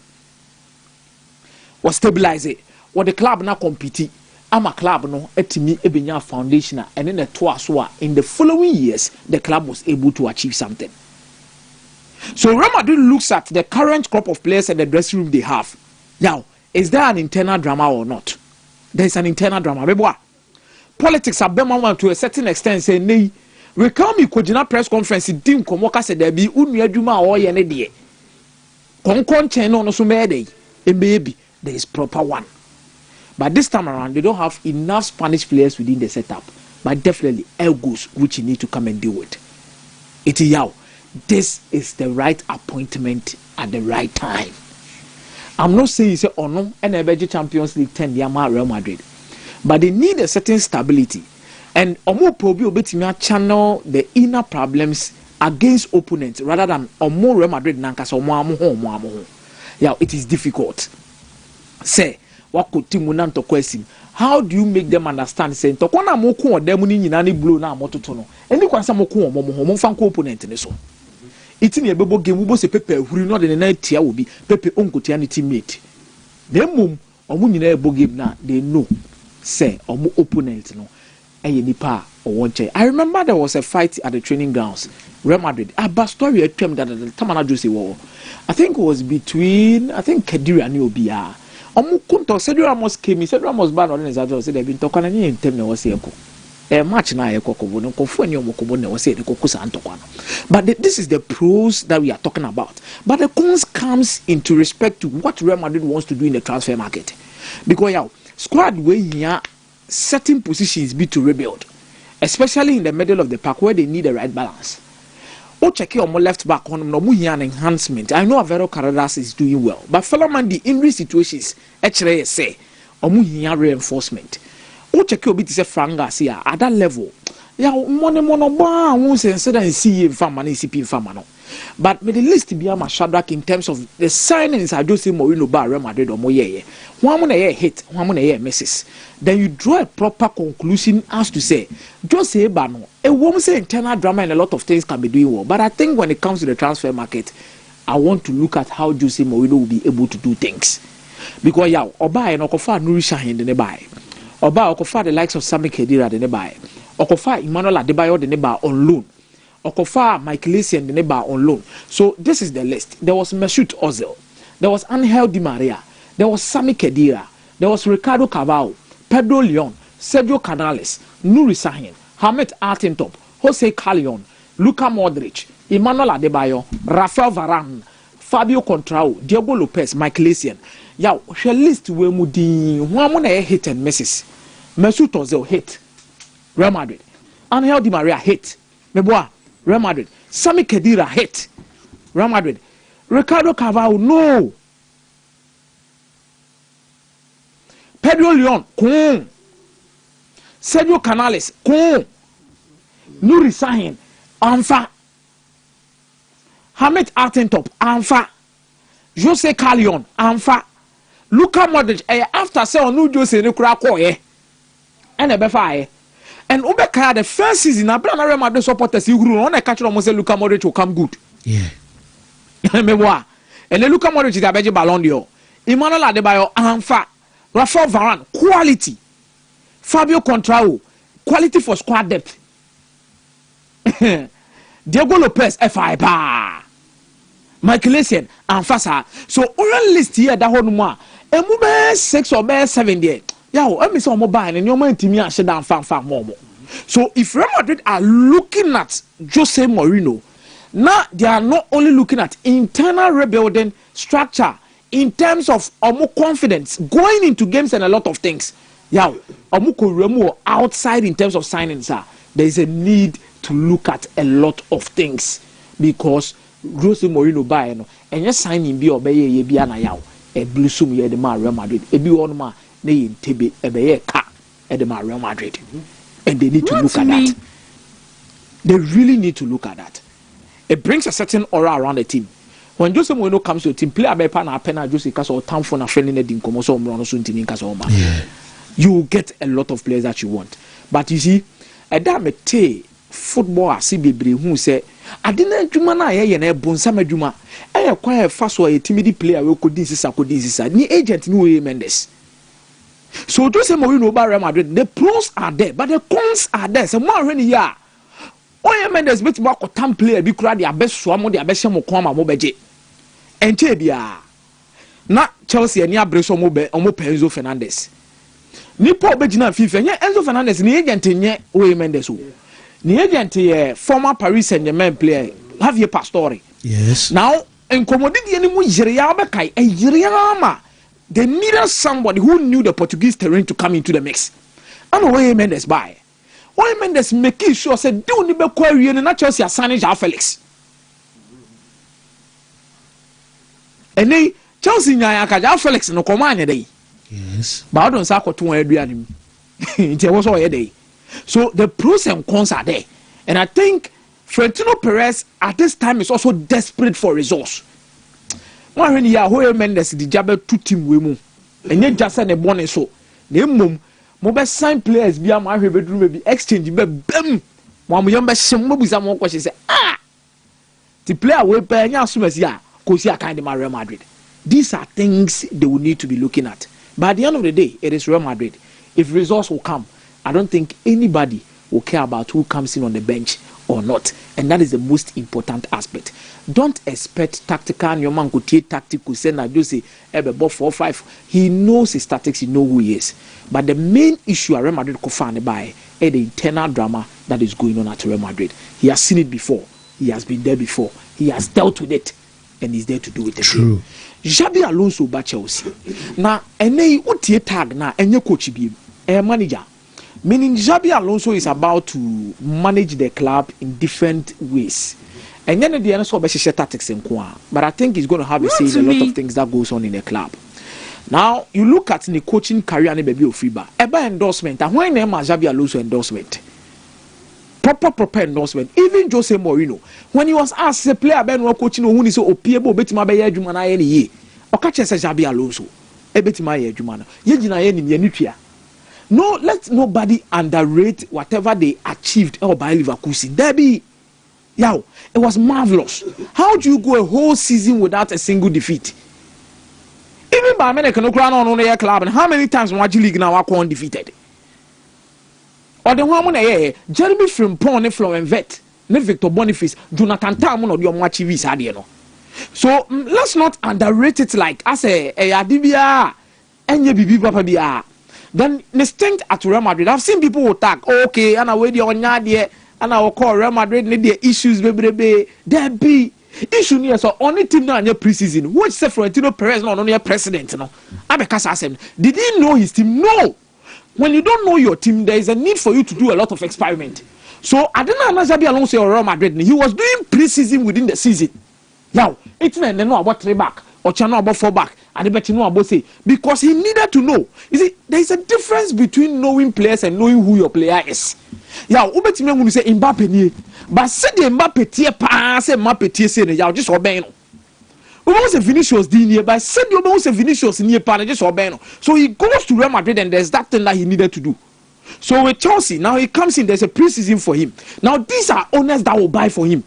Was stabilize it. What the club now compete. I'm a club no etimi ebenya foundation and then the twasoa in the following years the club was able to achieve something. So Real Madrid looks at the current crop of players and the dressing room they have. Now, is there an internal drama or not? There is an internal drama. Beboa. Politics have been to a certain extent say nay. We come me kojina press conference dim komoka said there be unu adwuma o ye ne de. Konkon chen no so mede. E baby there is proper one. But this time around, they don't have enough Spanish players within the setup. But definitely, egos which you need to come and deal with. It's yao. This is the right appointment at the right time. I'm not saying it's or no, and a Champions League 10 Yama Real Madrid. But they need a certain stability. And Omo Probi Obetimia channel the inner problems against opponents rather than Omo Real Madrid Nankas or Moamo. Yeah, it is difficult. Say, what could Timunanto question? How do you make them understand? Saying, Tokona Moku or Demoni Nani Blue na Mototono. And you can say Moku or Momo Fanko opponent in the so. It's in a bubble game, we was a paper who not in a night tier will be Pepe Uncle Tiani teammate. Them mum or Munina Bogame now, they know, say, or more opponent, no, and Nipa or one chair. I remember there was a fight at the training grounds, Real Madrid. A bad story at them that the Tamana Jose war. I think it was between, Kedira and Obia. Omukunto Sergio Ramos came. Sergio Ramos bad on his address. They've been talking and in terms was here. A match na ekokobo no konfuani omokobo na was here the kokusa antokwana. But this is the pros that we are talking about. But the cons comes into respect to what Real Madrid wants to do in the transfer market. Because yeah, squad way here certain positions be to rebuild, especially in the middle of the park where they need the right balance. Oh, check your left back on no an enhancement. I know Avero Carreras is doing well, but fellow man the injury situations actually say omuhiya reinforcement. Oh, check your bit is a Frangasia at that level. Yeah, mono won't say and see if family CP famano. But with the list be a Shadrach in terms of the signings I do see Mourinho bar Real Madrid or Moye. One money hit, 1 money misses. Then you draw a proper conclusion as to say, just say Bano. A woman say internal drama and a lot of things can be doing well. But I think when it comes to the transfer market, I want to look at how Jose Mourinho will be able to do things. Because yeah, Oba and Okofa Nurisha in the nearby. Oba Okofa the likes of Sami Khedira the nearby. Okofa Emmanuel Adebayo the nearby on loan. Okofa Michael Essien the neighbor on loan. So this is the list. There was Mesut Ozil. There was Angel Di Maria. There was Sami Khedira. There was Ricardo Carvalho, Pedro Leon, Sergio Canales, Nuri Sahin, Hamed Altintop, Jose Callejon, Luka Modric, Emmanuel Adebayo, Rafael Varane, Fabio Contrao, Diego Lopez, Michael Essien. Yeah, her list we mudi one hit and misses. Mesut Ozil hit. Real Madrid. Angel Di Maria hit. Meboa. Real Madrid. Sami Khedira hit. Real Madrid. Ricardo Carvalho, no. Pedro Leon kun Sergio Canales kun Nuri Sahin Anfa Hamid Altintop Anfa Jose Carleon Anfa Luka Modric after say onu Jose ne kura koye and ebefa and Ubeka the first season na Brana Real Madrid supporters you group on catch them say Luka Modric will come good. Yeah. Memoir. And then Luka Modric is a beji Ballon d'Or. Emmanuel Adebayo Anfa Rafael Varane quality. Fabio Contrao quality for squad depth. Diego Lopez FI ba. Michael Essien Anfasa. So oral list here that whole more. And move 6 or 7 there. Yeah, let me say mobile and your man team should down fan more. So if Real Madrid are looking at Jose Mourinho, now they are not only looking at internal rebuilding structure in terms of confidence going into games and a lot of things. Yeah, outside in terms of signings, there is a need to look at a lot of things because Jose Mourinho buy and your signing be obey be an ayaw a blue sum ye the Real Madrid a be one ma they in Tebe a car at the Real Madrid and they need to look at that. They really need to look at that. It brings a certain aura around the team. When Jose Mourinho comes to a team, player by partner penna Jose Caso town for a friend in the Dinkomo so Mrono soon to Ninkasoma. You get a lot of players that you want. But you see, a damn football I see baby who say I didn't do mana a bonsama juma. I acquire fast or a timid player who could this ni agent no Mendes. So Jose Mourinho by Real Madrid, the pros are there, but the cons are there. So more than ya. Oye Mendes bet back or tam player be crowd their best swam their best mo beje. And Chebia. Not Chelsea and ya Breso Mobe or Enzo Fernandez. Ni Paul Bejina FIFA, yeah, Enzo Fernandez, ni agent in ye, Oye Mendes. Ni agent former Paris Saint-Germain player, Javier Pastore. Yes. Now, in commodity anymore, Jiriabekai, a Jiriama. They needed somebody who knew the Portuguese terrain to come into the mix. And Oye Mendes by. Oye Mendes making sure said, do ni be query and not Chelsea signing João Felix. And they Chelsea nyaka João Felix no command day. Yes. But I don't say what to Adrian. It was all a day. So the pros and cons are there. And I think Florentino Perez at this time is also desperate for resource. When you are Mendes the jabber two team women and you just send a bonnet so the mum mobile sign players be a my bedroom be exchange be bam one young best some more questions say the player will pay any assumers ya because you kind of Real Madrid. These are things they will need to be looking at. But at the end of the day, it is Real Madrid. If resource will come, I don't think anybody will care about who comes in on the bench or not. And that is the most important aspect. Don't expect tactical and your man could take tactical say na just say 4-5. He knows his tactics, he knows who he is. But the main issue at Real Madrid could find by is the internal drama that is going on at Real Madrid. He has seen it before, he has been there before, he has dealt with it, and he's there to do it again. True. Xabi Alonso ba Chelsea. Now, any utie tag na enye coach bi manager. Meaning Xabi Alonso is about to manage the club in different ways. And then the answer be tactics in kwa. But I think he's going to have a say in a lot of things that goes on in the club. Now, you look at the coaching career and baby of FIBA. Eba endorsement. And when name Xabi Alonso endorsement? Proper endorsement. Even Jose Mourinho, when he was asked a player ben no coaching who is so opiebo betima be adwuma na ye ne ye. Okache say Xabi Alonso e betima ye adwuma na. Ye gina ye ni tua. No, let nobody underrate whatever they achieved by Leverkusen. Derby, it was marvelous. How do you go a whole season without a single defeat? Even by American on their club, and how many times Waji League now are undefeated? Or the one Jeremy Frimpong, Florent Vet, Victor Boniface, Jonathan Tamon, or your Machivi Sadiano. So let's not underrate it like I say, Adibia, and ye be Papa. Then instinct at Real Madrid. I've seen people who talk, okay, and I wait on Nadia, and I will call Real Madrid, need their issues, baby. There be issue near so only team now in your preseason. Which say Florentino Perez not only a president, no. Because I said, did he know his team? No. When you don't know your team, there is a need for you to do a lot of experiment. So I didn't know Xabi Alonso or Real Madrid. He was doing preseason within the season. Now, it's not about 3 back or channel about 4 back. and the better know about say because he needed to know. You see, there is a difference between knowing players and knowing who your player is. Yeah, ubetime when you say Mbappe ni, but say the Mbappe tie pa say Mbappe tie say ne ya just obey no. We say Vinicius di ni, but say the we say Vinicius ni pa just obey no. So he goes to Real Madrid and there's that thing that he needed to do. So with Chelsea, now he comes in, there's a pre-season for him. Now these are owners that will buy for him.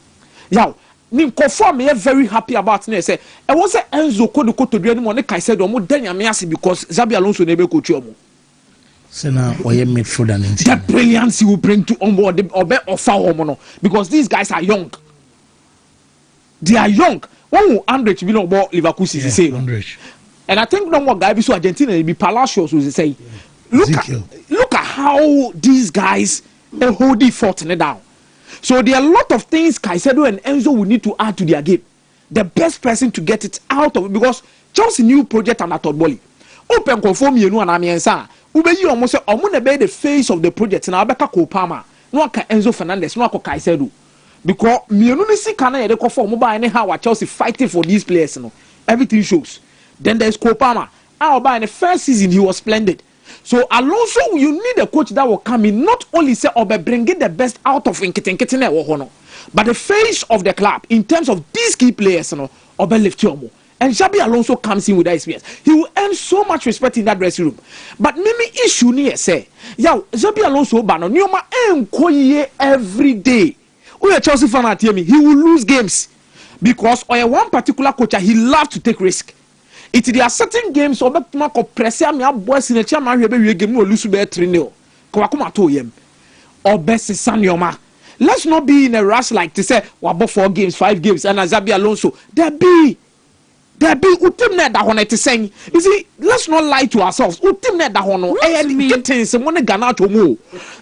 Yeah. Ninkoform me very happy about it. Say, I was say Enzo Kodo to do any money. I said, "Omo denya me asi because Xabi Alonso nebe coach omo." So now, oye midfield and the brilliance he will bring to on board, obe offer omo no, because these guys are young. They are young. One who Andrich be no about Liverpool is say. And I think no more guy be so Argentina be Palacios who say. Look at how these guys hold the fort down. So there are a lot of things Caicedo and Enzo will need to add to their game. The best person to get it out of it because Chelsea new project and Atodboli. Open conform you know and Amiensa. Ube you almost say Omuna be the face of the project now Beka Kopama. No ka Enzo Fernandez, no ka Caicedo. Because me no see kana de conform mobile anyhow Chelsea fighting for these players no. Everything shows. Then there's Kopama. In the first season he was splendid. So Alonso, you need a coach that will come in, not only say Obe bringing the best out of Nketinketine, but the face of the club in terms of these key players, Obe left you. And Xabi Alonso comes in with that experience. He will earn so much respect in that dressing room. But maybe issue near say, yeah, Xabi Alonso bano nioma enkoye every day. We are Chelsea fan at me. He will lose games because one particular coach he loves to take risk. There are certain games or press boys in a chairman game will lose be 3-0. Or best Sanyoma. Let's not be in a rush like to say about 4 games, 5 games, and Xabi Alonso. There be utim net that one it is saying. You see, let's not lie to ourselves. Utim net that one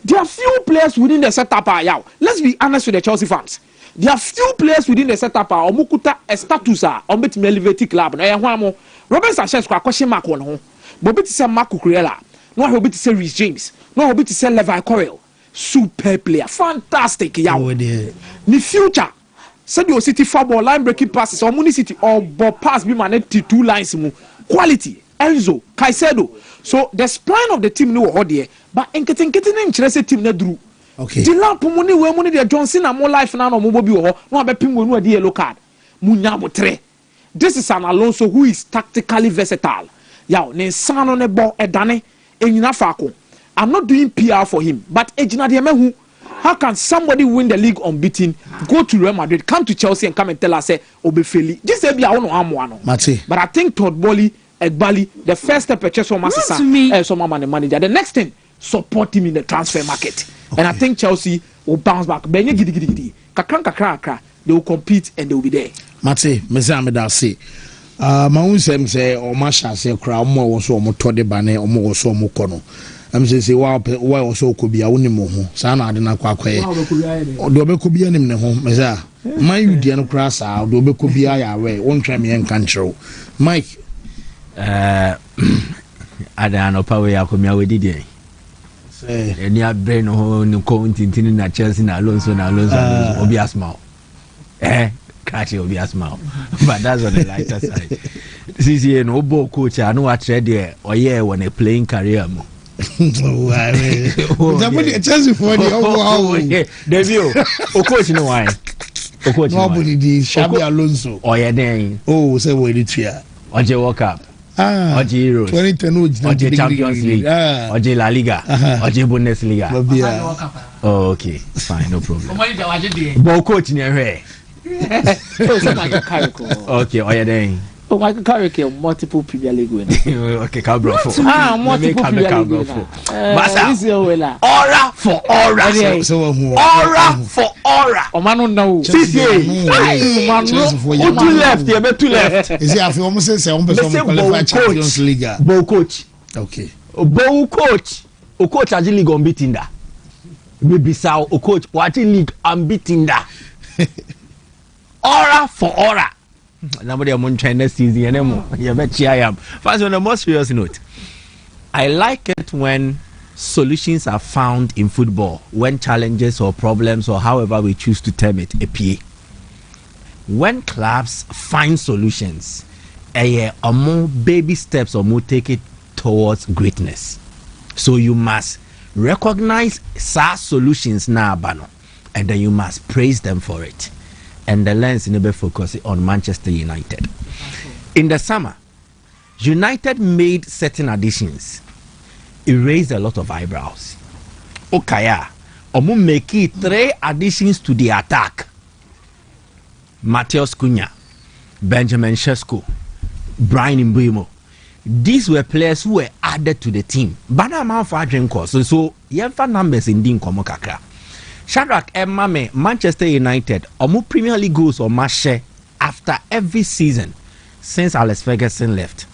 there are few players within the setup. Let's be honest with the Chelsea fans. There are few players within the setup. Omukuta a status on bet me elevate club. No, Robert Sanchez kwa question mark on ho. But bit say Marco Cucurella. No he bit say Reece James. No he bit say Levi Correll. Super player, fantastic yaw. Ni future. Said your City football line breaking passes or Muni City or ball pass be managed to 2 lines mu. Quality. Enzo, Caicedo. So the spine of the team no ho there, but enketenkete nkyerese team na duru. Okay. The lamp money we money the Johnson and more life na no mo bi ho. No abepim we no de yellow card. Munya mo 3. This is an Alonso who is tactically versatile. Yaw, ne sano ne ball edane enyina fako. I'm not doing PR for him, but ejina de mehu. How can somebody win the league unbeaten, go to Real Madrid, come to Chelsea and come and tell us say Obefeli? Just say be I want to Mate. But I think Todd Bowley, Egbali, the first step purchase from Master some manager. The next thing, support him in the transfer market. Okay. And I think Chelsea will bounce back. Benye gidi gidi gidi. Kakran. They will compete and they will be there. Mate, Mezameda say, Maun say, or Masha say, crowd more also Motode Bane or more so Mokono. I'm saying, why also could be a Unimo, Sana Adina Quaque, or Dobe could be an home, Meza. My Udiano Crassa, Dobe could be away, one time and control. Mike, I don't know, Power Yakumia with Didier. And your brain on counting at Chelsea, Alonso, Obiasmao. Catchy Obiasmao. But that's on the lighter side. This is an Obo coach, I know what read there, or yeah, when a playing career. Chelsea for the debut. Of course, you know why. Of course, nobody did Xabi Alonso. Oh, yeah, then. Oh, say what it's here. Oje World Cup. Oje Euros. 2010 Oje Champions League. Oje La Liga. Oje Bundesliga. Oh, okay, fine, no problem. But coach in your hair. Okay, oh yeah, then. Oh, Michael Carrick, multiple Premier League winner. Okay, Cabro. Multiple Premier League winner. Aura for aura. Aura for aura. Oh, man, no. Two left. Yeah, two left. Is it after almost say qualified Champions League? Bow coach. Okay. Bow coach. O coach Aji League unbeaten da. Maybe sao o coach Aji League unbeaten da. Aura for aura. Nobody among China season anymore. You bet I am. First, on a more serious note, I like it when solutions are found in football, when challenges or problems or however we choose to term it appear. When clubs find solutions, baby steps or take it towards greatness. So you must recognize SaaS solutions now, Bano, and then you must praise them for it. And the lens never focus on Manchester United. In the summer, United made certain additions. It raised a lot of eyebrows. Okaya, Omu make 3 additions to the attack. Matheus Cunha, Benjamin Sesko, Brian Mbeumo. These were players who were added to the team. Bana man for adwen course. So yefa numbers in din komo kakra. Shadrack Emame, Manchester United, omu Premier League goals or match after every season since Alex Ferguson left.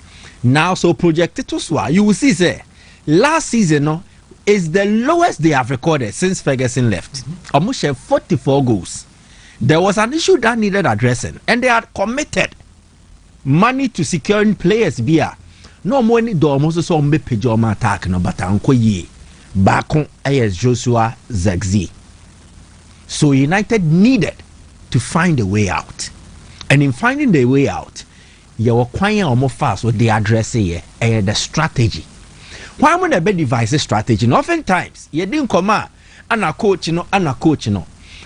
Now, so projected to Swa, you will see, say, last season is the lowest they have recorded since Ferguson left. Omu share 44 goals. There was an issue that needed addressing, and they had committed money to securing players via no money do almost so mbe pejoma attack no batanko ye bakon as Joshua Zagzi. So United needed to find a way out, and in finding the way out, you were quite almost fast with the address here and the strategy. Why would a be devise a strategy? And oftentimes you didn't come out and a coach,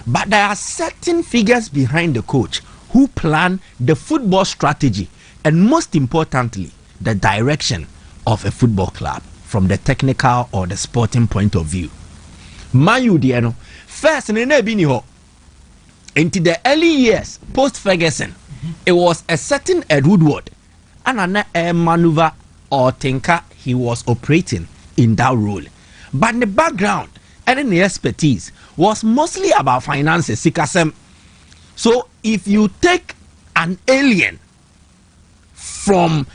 but there are certain figures behind the coach who plan the football strategy, and most importantly, the direction of a football club from the technical or the sporting point of view. Mayu Diano, first in the into the early years post Ferguson, it was a certain Ed Woodward and an air maneuver or thinker he was operating in that role. But in the background and in the expertise was mostly about finances. So if you take an alien from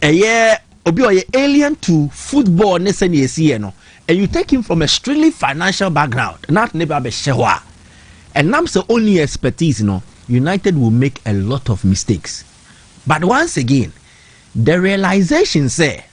alien to football, and you take him from a strictly financial background, not never be shewa, and that's the only expertise, United will make a lot of mistakes. But once again, the realization say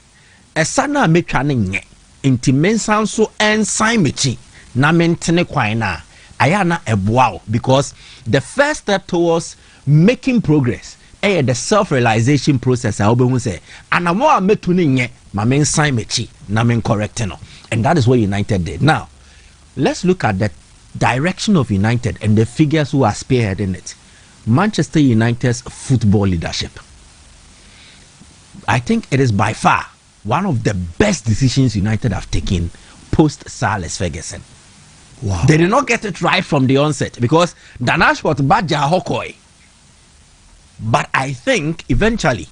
a sana me traning inti mensan so ensign mechi na mentene kwaina ayana ebwao, because the first step towards making progress the self-realization process I will say and I'm more metuning my main sign mechi na men correct no, and that is what United did. Now let's look at the direction of United and the figures who are spearheading it. Manchester United's football leadership, I think it is by far one of the best decisions United have taken post Sir Alex Ferguson. Wow. They did not get it right from the onset because Dan Ashworth Badja Hokoi. But I think eventually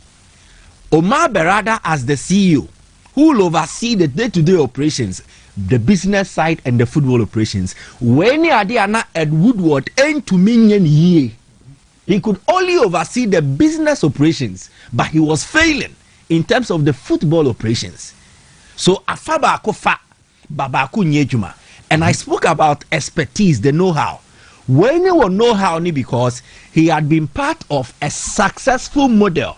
Omar Berrada as the CEO, who will oversee the day-to-day operations, the business side and the football operations, when Ed Woodward ain't to minion ye, he could only oversee the business operations, but he was failing in terms of the football operations. So Afaba Kofa Babaku Nyejuma, and I spoke about expertise, the know-how. When you will know how, because he had been part of a successful model,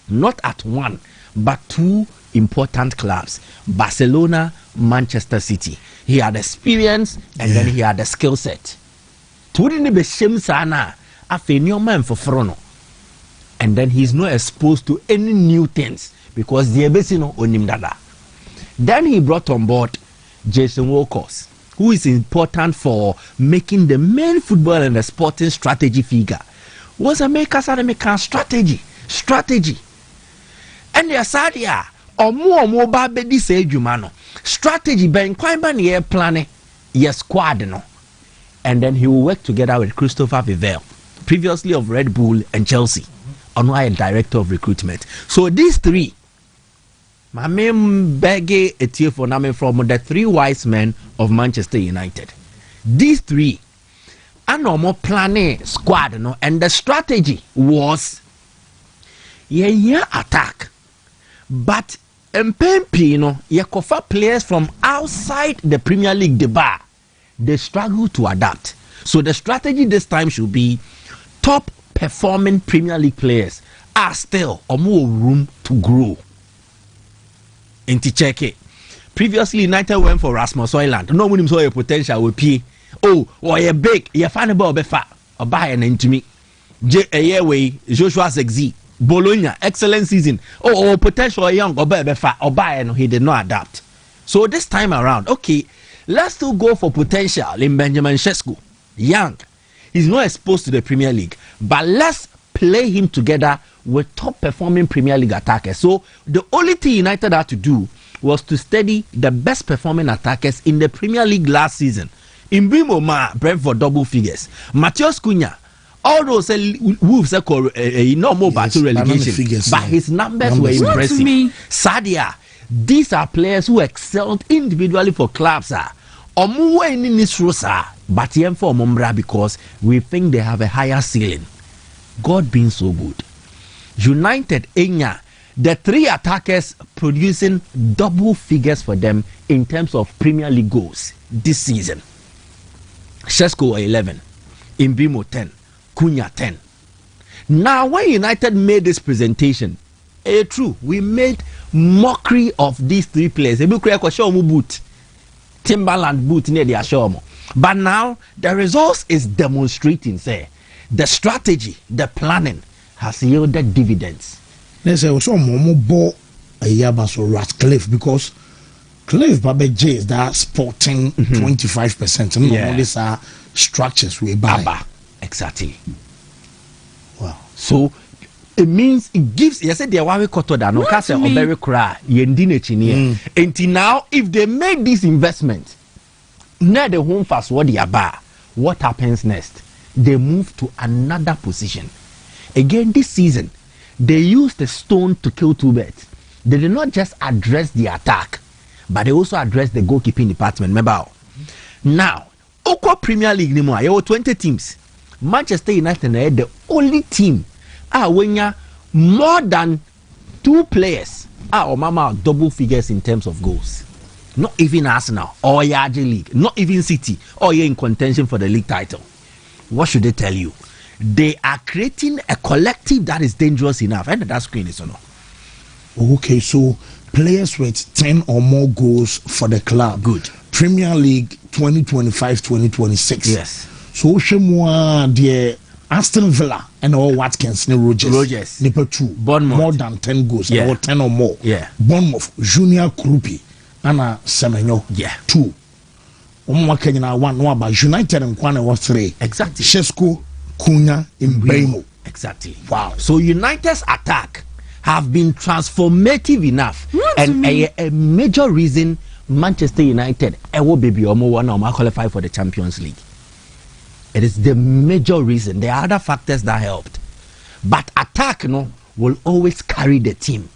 not at one, but 2 important clubs, Barcelona, Manchester City. He had experience and then he had a skill set. And then he's not exposed to any new things because the Ebesino onim dada. Then he brought on board Jason Wilcox, who is important for making the main football and the sporting strategy figure. Was a maker strategy. And the Sadia or more baby say Jumano. Strategy ben quite ban planning yes squad no. And then he will work together with Christopher Vivell, previously of Red Bull and Chelsea, on why a director of recruitment. So these 3, my main begge a tier for name from the 3 wise men of Manchester United. These 3 are normal planning squad, and the strategy was attack. But Mpempi, Yakofa players from outside the Premier League the bar, they struggle to adapt. So the strategy this time should be top performing Premier League players are still or more room to grow. In Ticheke, previously United went for Rasmus Højlund. No one saw a potential with P. Oh, or big, you find about Befa, or buy an into me. Joshua Zagzi, Bologna, excellent season. Potential young Oba, he did not adapt. So this time around, okay, let's still go for potential in Benjamin Sesko. Young, he's not exposed to the Premier League, but let's play him together with top performing Premier League attackers. So the only thing United had to do was to study the best performing attackers in the Premier League last season. In Brimo Brentford double figures. Matheus Cunha, all those Wolves no more battle relegation, figures, but his numbers were impressive. Sadia, these are players who excelled individually for clubs. Omuwe in this rosa, but for Mombra because we think they have a higher ceiling. God being so good. United Enya, the three attackers producing double figures for them in terms of Premier League goals this season. Sesko 11, Mbimo 10, Cunha 10. Now, when United made this presentation, true, we made mockery of these three players. Timberland boot near the Ashomo. But now the results is demonstrating, say, the strategy, the planning has yielded dividends. Let's say also Momo bought a Yabaso Ratcliffe because Cliff Babe J is that sporting 25%. And these are structures we buy. Exactly. Wow. So it means it gives. You said they are we cut that no case or very cry. Until now, if they make this investment, now the home fast what they are. What happens next? They move to another position. Again, this season, they used the stone to kill two birds. They did not just address the attack, but they also addressed the goalkeeping department. Remember? Now, Oko Premier League anymore. There were 20 teams. Manchester United are the only team when you more than 2 players or mama double figures in terms of goals. Not even Arsenal or Yaji League, not even City or you're in contention for the league title. What should they tell you? They are creating a collective that is dangerous enough. And that screen is or not. Okay, so players with 10 or more goals for the club. Good. Premier League 2025-2026. Yes. So Shemwa the Aston Villa and all Watkins Rogers. Number 2. Bournemouth. More than 10 goals. Yeah. Or 10 or more. Yeah. Bournemouth, Junior Krupi, Anna Semenyo. Yeah. 2. Kenya 1 no about United and Kwane was 3. Exactly. Sesko, Cunha, Mbemo. Exactly. Wow. So United's attack have been transformative enough, and a major reason Manchester United will be qualify for the Champions League. It is the major reason. There are other factors that helped, but attack will always carry the team.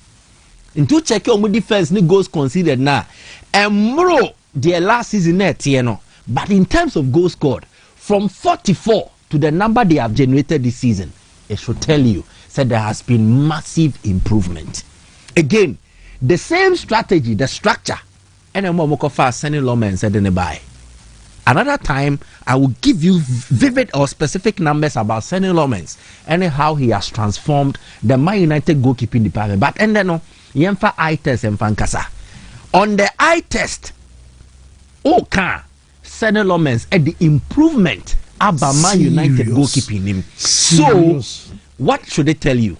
Into check your defense, ni goals conceded now, and more their last season but in terms of goals scored, from 44 to the number they have generated this season, it should tell you that there has been massive improvement. Again, the same strategy, the structure, and Momokofa sending Loma and said in the buy. Another time, I will give you vivid or specific numbers about Senny Lomens and how he has transformed the Man United goalkeeping department. But and then yemfa eye test and fankasa. On the eye test, Senny Lomens at the improvement about Man United goalkeeping him. So, what should they tell you?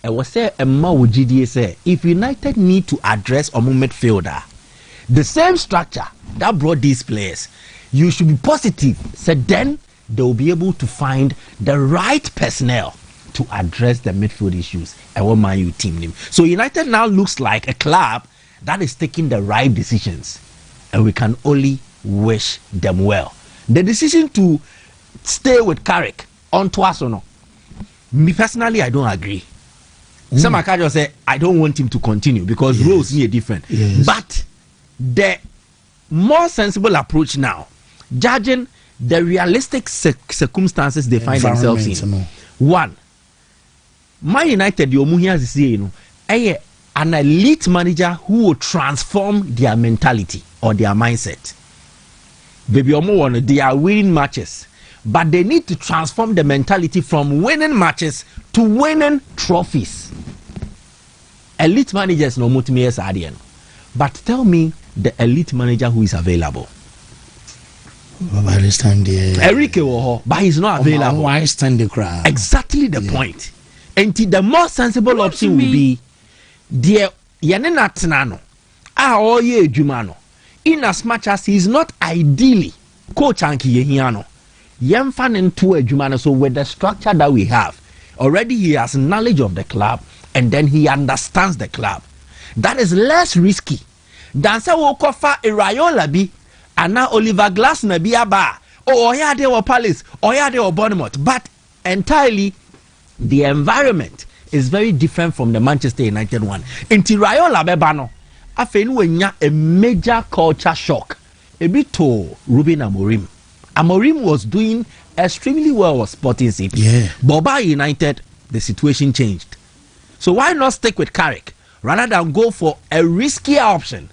I was say a GDA say if United need to address a midfielder, the same structure that brought these players, you should be positive. So then they will be able to find the right personnel to address the midfield issues. And what Man U team name. So United now looks like a club that is taking the right decisions, and we can only wish them well. The decision to stay with Carrick on Twasono, me personally, I don't agree. Some Akajo say I don't want him to continue because roles need different. Yes. But the more sensible approach now, judging the realistic circumstances they find themselves in. One, Man United, the Omuhia is saying, an elite manager who will transform their mentality or their mindset. Baby Omo, they are winning matches, but they need to transform the mentality from winning matches to winning trophies. Elite managers no multi-years are there. But tell me the elite manager who is available. By this time, Enrique, but he's not available. Why stand the crowd? Exactly the point. And the more sensible option would be dear Yanina Tinano. All ye Jumano. In as much as he is not ideally coach Anki Yehiano. Yem fan into a Jumano, so with the structure that we have, already he has knowledge of the club and then he understands the club. That is less risky than say we offer a Rayola bi and now Oliver Glasner bi aba. Oh, yeah, they were Palace, or yeah, they were Bournemouth. But entirely, the environment is very different from the Manchester United one. Inti Rayola bebano, afenu wenya a major culture shock. A bit to Ruben Amorim. Amorim was doing extremely well with Sporting CP. Yeah. But by United, the situation changed. So why not stick with Carrick rather than go for a riskier option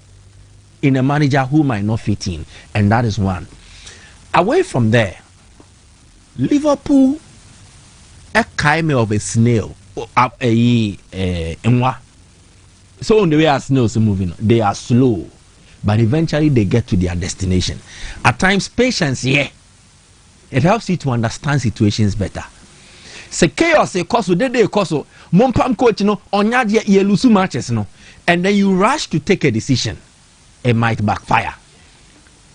in a manager who might not fit in? And that is one. Away from there, Liverpool a kind of a snail. So on the way as snails are moving, they are slow, but eventually they get to their destination. At times, patience, it helps you to understand situations better. Say chaos, a cause, they cause, Mompam coach, on your lose matches, and then you rush to take a decision. It might backfire.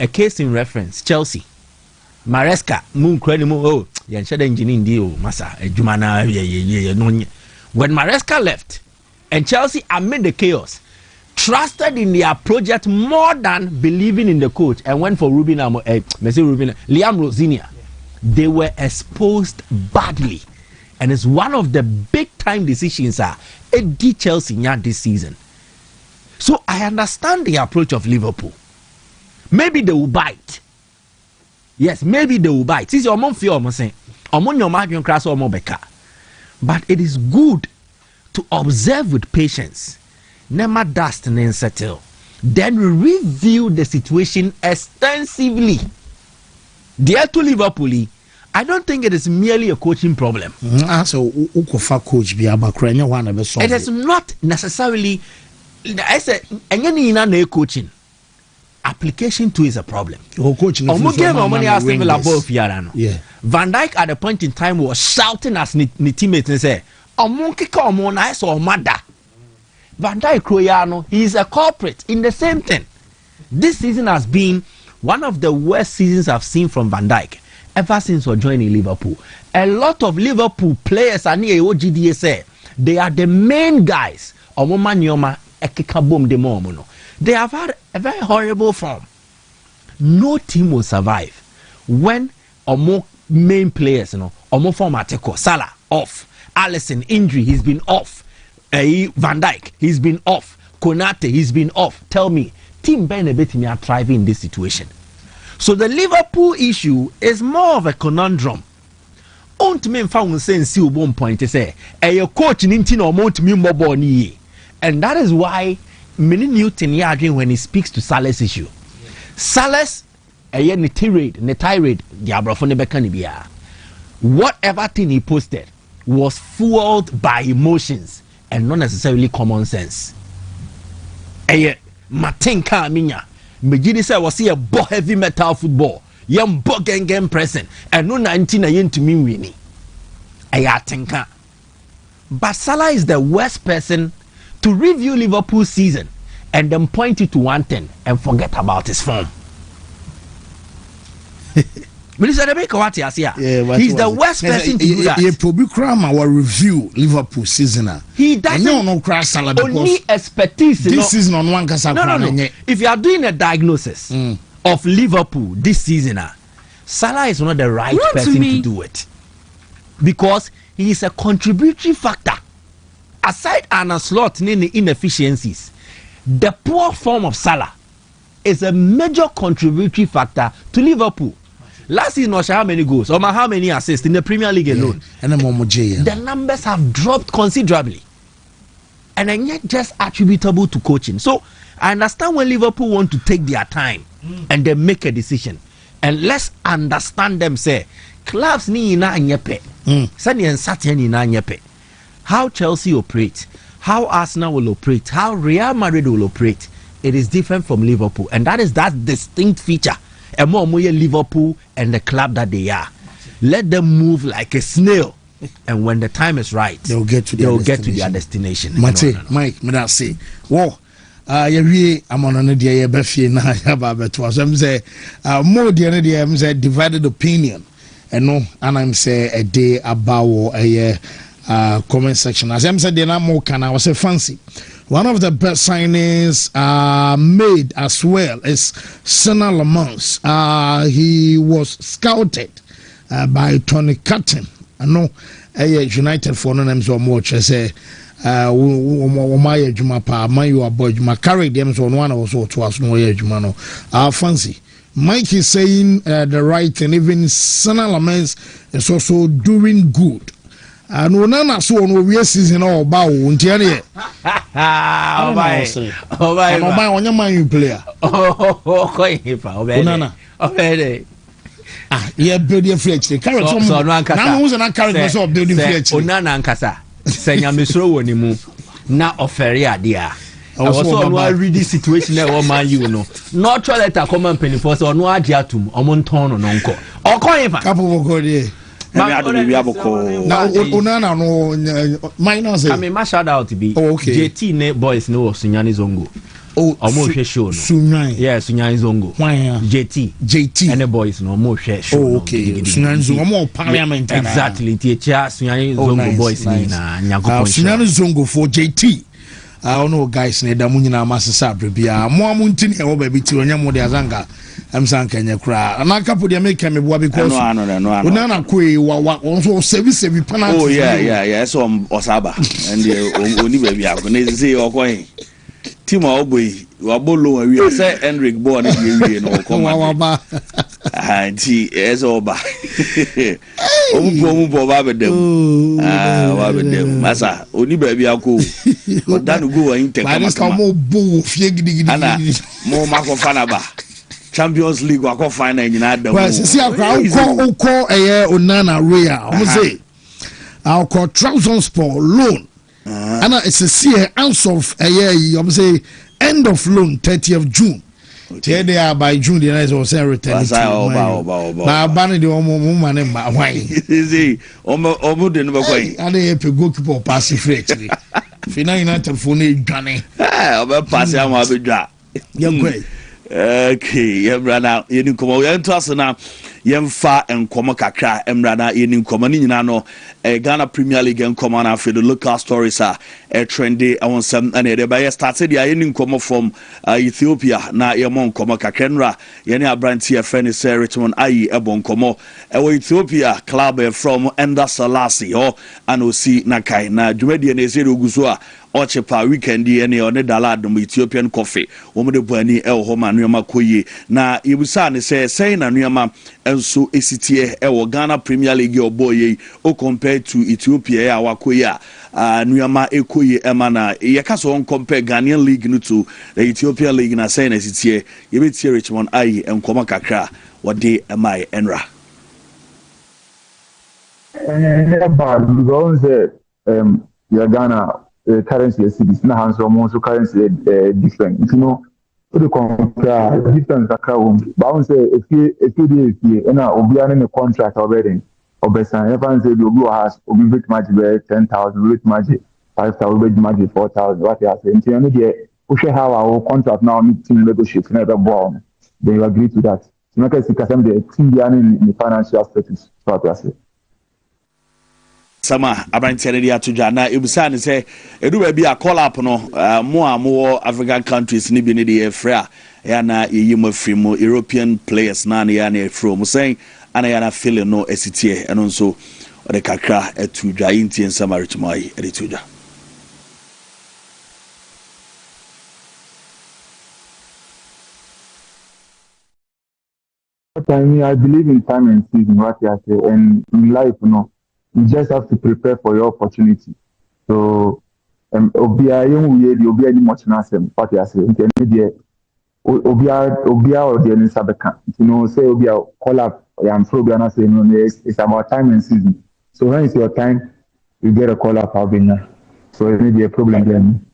A case in reference, Chelsea. Maresca, moon credible. Oh, yeah, engineering deal, Massa, a Jumana. When Maresca left and Chelsea, amid the chaos, trusted in their project more than believing in the coach and went for Liam Rosinia. They were exposed badly, and it's one of the big time decisions did Chelsea this season. So I understand the approach of Liverpool. Maybe they will bite. Yes, maybe they will bite. This is your mom fear almost saying, but it is good to observe with patience, never dust and then settle. Then review the situation extensively. Dear to Liverpool, I don't think it is merely a coaching problem. So, coach it is not necessarily. I said, any coaching. Application to is a problem. Yeah. Van Dijk at a point in time was shouting at his teammates and say, Van Dijk Kroyano, he is a culprit in the same thing. This season has been one of the worst seasons I've seen from Van Dijk ever since we're joining Liverpool. A lot of Liverpool players are near OGDA say they are the main guys. They have had a very horrible form. No team will survive when more main players, or more form Ateko, Salah off, Alisson injury, he's been off, Van Dijk, he's been off, Konate, he's been off. Tell me, Team Benebet are thriving in this situation. So the Liverpool issue is more of a conundrum. Wontumi found sense you 1 point to say, your coach in Intino Wontumi mobile ni, and that is why. Many Newton Yarding when he speaks to Salah's issue. Salah's a tirade, the Abrafone Becanibia. Whatever thing he posted was fueled by emotions and not necessarily common sense. Martin Kaminya, Megidi said was he a heavy metal football, young game present, and no 19 yen to me winning. But Salah is the worst person to review Liverpool's season and then point it to one thing and forget about his form. He's the worst person to do that. He probably cram our review Liverpool season. He doesn't no cry Salah only expertise this season on one casa. No. If you are doing a diagnosis of Liverpool this season, Salah is not the right person to do it because he is a contributory factor. Aside Anna Slot inefficiencies, the poor form of Salah is a major contributory factor to Liverpool. Last season, how many goals or how many assists in the Premier League alone? And the numbers have dropped considerably, and then yet just attributable to coaching. So I understand when Liverpool want to take their time and they make a decision, and let's understand them. Say clubs ni ina nyepe, sani ensati ni ina nyepe. How Chelsea operates, how Arsenal will operate, how Real Madrid will operate, it is different from Liverpool, and that is that distinct feature. And more Liverpool and the club that they are. Let them move like a snail and when the time is right, they'll get to their destination. Mate, Mike, me that say, whoa. You I'm on an idea, Befi, now I have a to us. I'm say, more the idea, I'm say, divided opinion, and no, and I'm say a day about a comment section. As I'm said, then I'm more can I was a fancy. One of the best signings made as well is Senna Lamans. He was scouted by Tony Cotton. I know United for no names or more. I say, Juma pa, my boy, Juma carried them on one or so to us, no, Jumano. Fancy. Mike is saying the right thing, even Senna Lamans is also doing good. And Onana so no we season all about untiane. Obai on your man player. Onana. Yeah, building flex. Carry some. So no ankasa. Now who's an carry so building flex. Onana ankasa. Senya mesro woni mu. Na ofere ade a. Also no read the situation e wo man you know. No toilet come and penny for so no ade atum. Omo nton no nko. Okoyefa. Kapo go there. Now, Onana no minus. I mean, my shout out to be JT ne boys no Sunyani Zongo. Oh, almost show no. Sunyani. Yeah, Sunyani Zongo. Why? JT and the boys no more share show. Oh, okay. Sunyani Zongo more parliament. Exactly. Teacher Sunyani Zongo boys ni na Nyankopon. Sunyani Zongo for JT. I don't know guys ne da munyina masesa brebia. Mo amuntini e wo ba bi ti onyamo de azanga. I'm saying Kenya cry. And I can't put the American because Onana Kui also service penalty. Oh, yeah. So Osaba and the only baby I'm going to say, or going. Timo Oboy, Wabolo, we are say Henrik born in the come on. And he is over. Massa, only baby I'll go. But then go and take more Marco Fanaba. Champions League wako final nyina da. Well, see uko Onana Rea. I'm say I'll call Trabzonspor loan. And it's a see ans of I'm say end of loan 30th June. Here they are by June the night was return. Ba ban the woman and why. See omo de no kwai. And they pe goalkeeper pass free actually. Final United for ne dwane. Oba pass am abedwa. Great. Okay, Emrana, you come over to us now. Yemfa and Koma Kakra, Emrana, in Komani no, a Ghana Premier League and Commander for the local stories are a trendy. I want some and the started the in Koma from Ethiopia. Now, Yamon Koma Kakenra, Yenia Brantia Fennis, Richmond, Aye, Ebon Komo, Ethiopia club from Enda Salasi, or Anosi Nakai, na Jumedi and Ezeru Guzua. Ochepa weekend ene one dalad no Ethiopian coffee wo de buani e ho ma nuama koyi na yebusa ne say na nuama enso esitie e wo Ghana Premier League oboye o compare to Ethiopia ya wakoyi a nuama ekoyi e ma na ye ka so on compare Ghanaian League no to the Ethiopian League na say na esitie ye betie Richmond ayi enkoma kakra wo de mai enra because ya Ghana currency cities na hands on so currency different. You know, the compare difference account. But I say if you do and obi an a contract already. Obesan, if I say you go has obi bit match be 10,000, bit match 5,000, bit match 4,000. What you say? Until you get push how our contract now need to negotiate never born. They agree to that. So make us see the team in the financial status. What you say? Sama abantene dia toja na ebusa ne say edu ba bi a call up no mo African countries ni bi ne dey free ya na yeyim afri mo European players na na ya na afro mo saying ana ya na feel no esitie eno nso ode kakra etudwa intien sama richmai ede toja I believe in time and season what you say and in life you just have to prepare for your opportunity. So, obia the much nasem. What you say? Obia or the Sabeka. You know, say obia call up. I'm so gonna say it's about time and season. So when it's your time, you get a call up. So it may be a problem then.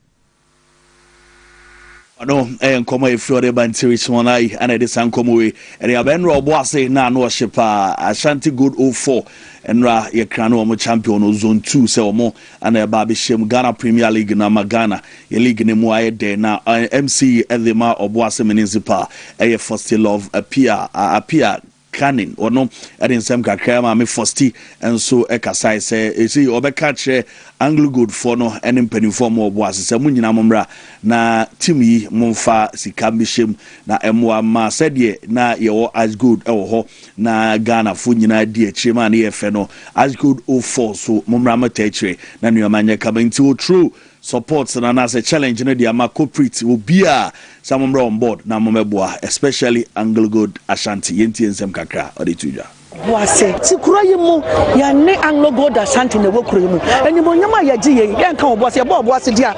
no nkɔmɔ efi ɔde ba ntiri sɔn ayi ɛna ɛde san nkɔmɔ wei ɛde abɛnura ɔbɔ ase na ano ɔhyɛ paa Ashanti Gold 04 ɛnura yɛkra no ɔmo champion no zone 2 sɛ ɔmo ɛna ɛba abɛhyɛ mu Ghana Premier League na ma Ghana yɛ league ne mu ayɛ dɛ na MC ɛde ma ɔbɔ ase municipal ɛyɛ First Love apia Canin or no at in some kakra me fosti and so ekasai say see obeka kyerɛ Anglo Good for no and in penifom or was sɛ mu nyina momra na team yi momfa sika bishim na emwa ma said ye na ye as good ɛwɔ hɔ na Ghana fo nyina di akyire ma na yɛfɛ no as good 04 so momra ma tɛkyire na nneɛma nyɛ kaba nti true support na na say challenge no dia ma corporate will be a some on board na momeboa especially Anglo Good Ashanti yenti ensem kakra odi tuja wase tikura yimu ya ne Anglo Good Ashanti ne wokuro yimu enimo nyama ya ji ye ya nka obose ya obose dia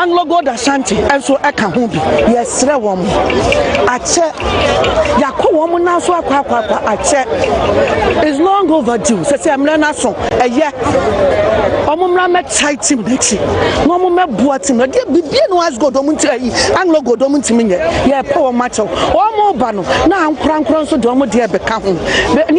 Anglo Good Ashanti enso eka ho bi yesre wom ache yakọ wom na so akwa ache is long overdue se amra na so eye omumra me tight team nechi no mo me boa team dia bibie no as God omunti ayi Anglo Good omunti menye ye power match o mo ba no na ankran so de omo de be ka ho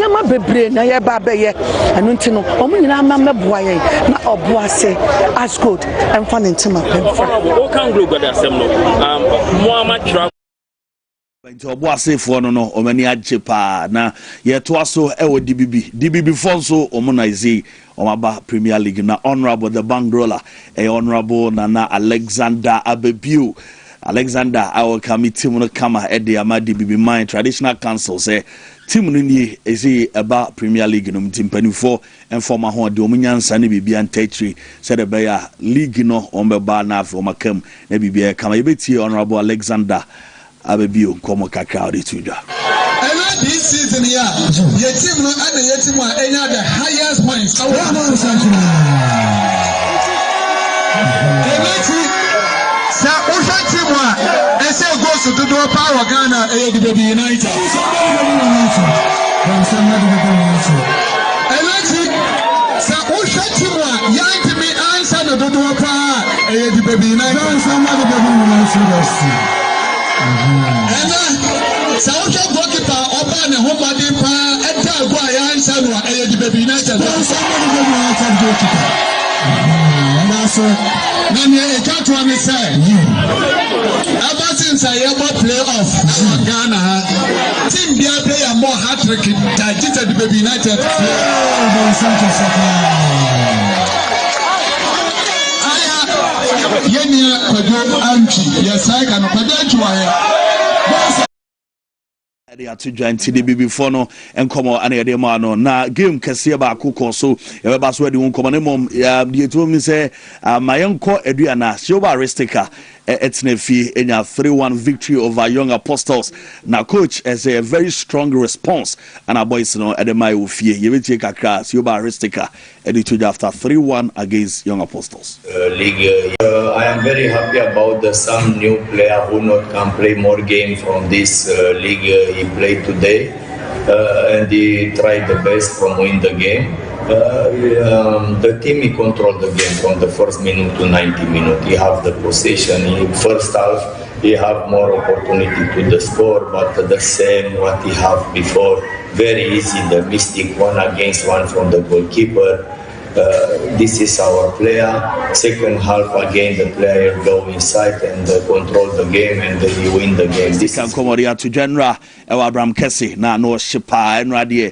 ma bebre na ye ba be ye anu nti no omu nyina ma meboa ye na oboase as good and fun intima pemfa o kan Anglo Good asem no mo amatra nti oboase fo no omani agye pa na ye to aso e wo DBB fo so omu na izi omaba Premier League na honorable the bankroller honorable Nana Alexander Abebio Alexander our committee no kama ede ama DBB mine traditional council say team no ni ezi aba Premier League no timpani for informa ho de omunyansa ne bibia ntachiri said be ya league no ombeba na afro makam na bibia kama yebeti honorable Alexander Abebio komo kakra de tuja this season here your team no and your team are any the highest points sa usha team wa ese goes to do power Ghana DBB United sa usha team wa yanti mi answer no do power DBB United sa usha goalkeeper oba ne homade pa eta go answer no DBB United so nani e can't want to say ever since I ever play off Ghana team dia player more hat-trick than DBB United yenia kwado anchi yes I can kwado anchi wa they are to join DBB for no and come on any ma no na game kese ba akoko so e ba so de won come na mom the to me say my enko eduana Sioba Ristika etnefi enya 3-1 victory over Young Apostles na coach as a very strong response and our boys no edema ofie ye betie kakra Sioba Ristika edited after 3-1 against Young Apostles league I am very happy about some new player who not can play more game from this league he played today and he tried the best from win the game. The team he controlled the game from the first minute to 90 minutes. He have the possession. In first half he have more opportunity to the score, but the same what he have before. Very easy the mistake 1 against 1 from the goalkeeper. This is our player. Second half again the player go inside and control the game and he win the game. This can come to General Abraham Kesse na no shipa and radie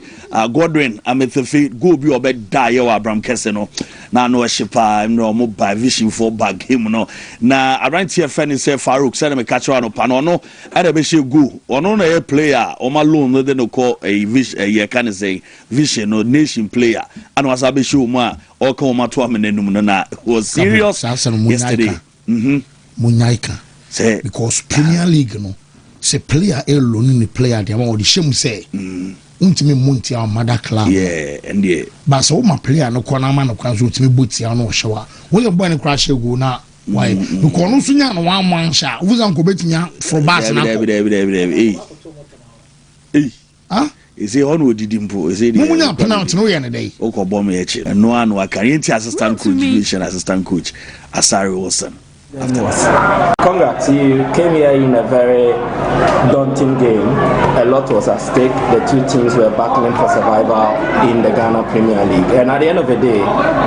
Godwin amethefi go bi obed die Abraham Kesse no na no shipa no mo by vision for bag him no na around here friend say Farouk say me catch one pano no e be she go ono na a player o ma loan no de no call a vision ye can say vision no nation player and was be show mo o kan ma to amenenum no na was serious yesterday munyaika say because Premier League no say player alone in the player they want the shame say untimi monti our mother club and but so my player no kwana ma no kwan so utimi botia no hyewa wo ye boy no crash go na why because no sunya no one man sha wo zan ko betinya for bass na is he on with Didimpo? Is he the penalty? No, yeah, day. Oko bomb eche. No one who can assistant coach, assistant coach, Asari Wilson. Congrats, you came here in a very daunting game. A lot was at stake. The two teams were battling for survival in the Ghana Premier League. And at the end of the day,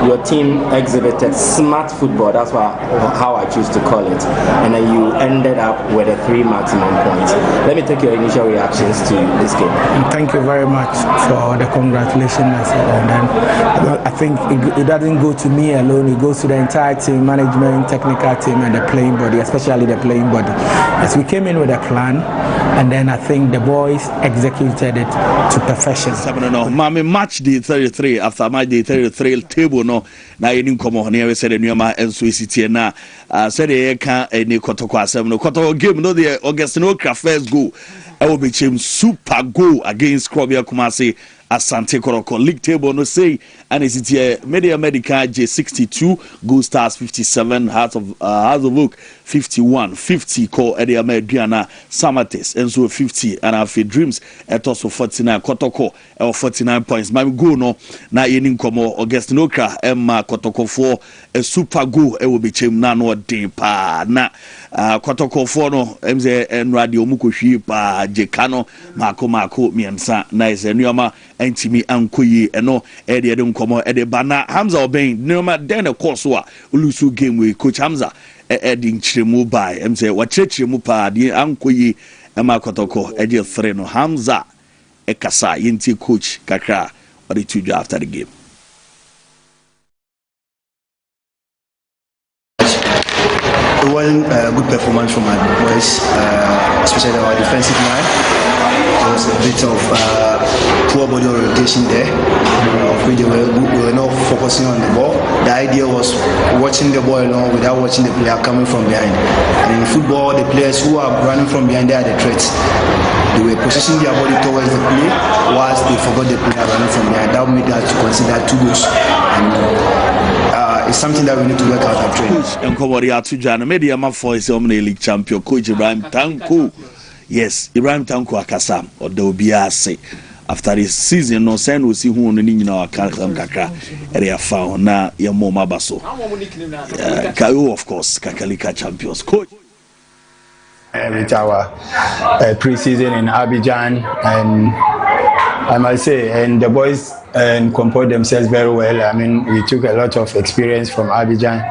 your team exhibited smart football. That's how I choose to call it. And then you ended up with a 3 maximum points. Let me take your initial reactions to this game. Thank you very much for the congratulations. And then I think it doesn't go to me alone. It goes to the entire team, management, technical team, and the playing body, especially the playing body. As we came in with a plan, and then I think the boys executed it to perfection. Mami match day 33 after match day 33 table no na yeni nkomo ne we said nneoma enso esitie na said e ka eni kotoko asem no kotoko game no the Augustino Okra first goal e will be super goal against Krobia Kumasi Asante Koroko league table no say and is it Media Medica J62 Gold Stars 57 Heart of Oak 51 50 call Edia Mediana Samates and so 50 and Afi Dreams at also 49 Kotoko 49 points my go no na yenin komo Augustino Okra Emma Kotoko 4 a super goal e will be chem na no dey pa na Kotoko 4 no MZ and radio muko hwi pa Jekano mako miensa na is enuama entimi ankoyi eno e de nkomo e de bana Hamza Oben noma den e course wa ulusu game we coach Hamza e de nchiremu bai MZ wa chirechiremu pa de ankoyi e ma Kotoko e de 3 no Hamza e kasa yenti coach kakra what did you do after the game? It wasn't a good performance from my boys, especially our defensive line. There was a bit of poor body orientation there. We were not focusing on the ball. The idea was watching the ball alone without watching the player coming from behind. And in football, the players who are running from behind, they are the threats. They were positioning their body towards the play whilst they forgot the player running from behind. That made us to consider 2 goals. And it's something that we need to work out at training. And Komori Atujana, media my voice, league champion, Coach Ibrahim Tanko. Yes, Ibrahim Tanko Akasam, or there will be a say. After this season, no sen will see who on the Nina Kakra area found na Yamoma Baso. Kayo, of course, Kakalika champions. Coach. With our pre-season in Abidjan, and I must say, and the boys composed themselves very well. I mean, we took a lot of experience from Abidjan,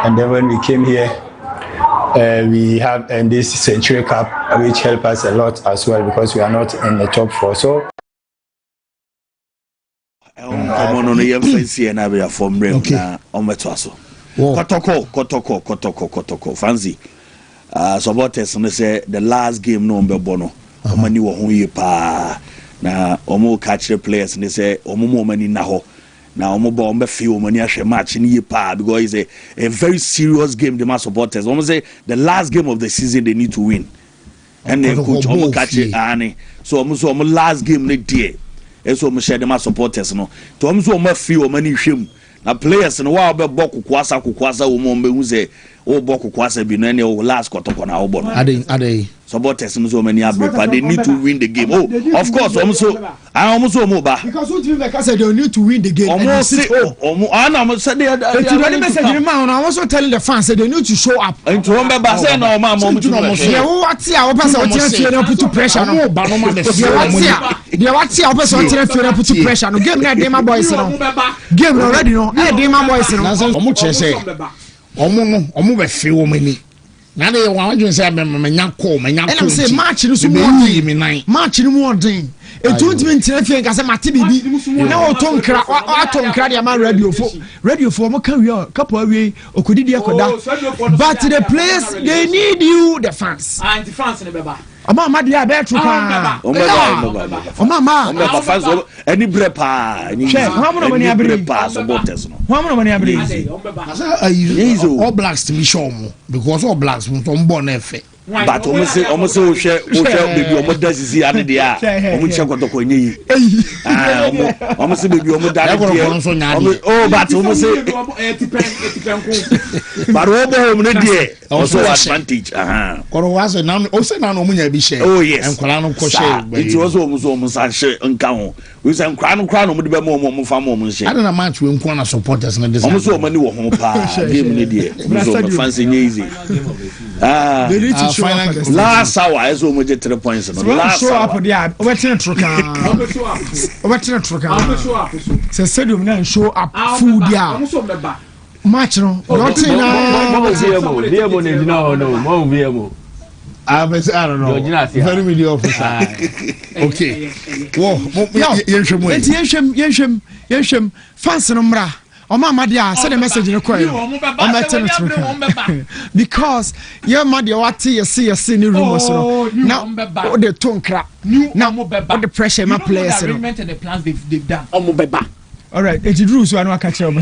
and then when we came here, we have this Century Cup, which helped us a lot as well because we are not in the top 4. So. Kotoko fancy supporters say the last game no mbebono omani wo ho ye pa na omo catch the players and they say omo mani na ho na omo ba omo feel omani ahwe match ni ye pa because it's a very serious game. The mass supporters omo say the last game of the season they need to win and then coach omo catch it ani so omo last game ne die eso omo share the mass supporters no to omo so omo feel omani hwem na players no wa be boku kwasa omo mbehu say o boku kwasa bi no ne o last Kotoko na obo no ade supporters no so many abrepa they need to win the game. Oh, of course omo ba because what team like I said they need to win the game. Omo say say they message man I also telling the fans say they need to show up. Into one ba say no ma mo to no yeah what here o person o tire no put pressure no ba no ma be fear what here o person o tire no put pressure no game na dem boys no game already no dem boys no omo che say omo be feel omani na dey wan ju say menya call and say match no so match no more den e 2020 fie nka say mate bibi na o tonkra dia ma radio for mo can we couple away okodidi akoda but the players they need you the fans and the fans ne beba Oma dia be tru pa Oma fans any brepa any brepa supporters no who many abri all Blacks to me show mo because all Blacks mo to mbo na efe but almost share baby almost does is the other day almost check what the coin almost baby almost that oh but almost but also advantage was now also now oh yes it was almost share we say crown no be more fam more share I don't know match we nko na supporters na this almost money wo ho pa game ni dey so fancy easy they need to show up last hour is almost 3 points no last show up there overturn troka say stadium na show up full there match no nothing no I don't know. Very many officer. Okay. Whoa. Yenshem. Fans no mra. Oma madia send a message in the coin. Because your mother what you see in the room now the tone crack. Now the pressure my players. Agreement and the plans they've done. All right, it rules so I know catch up.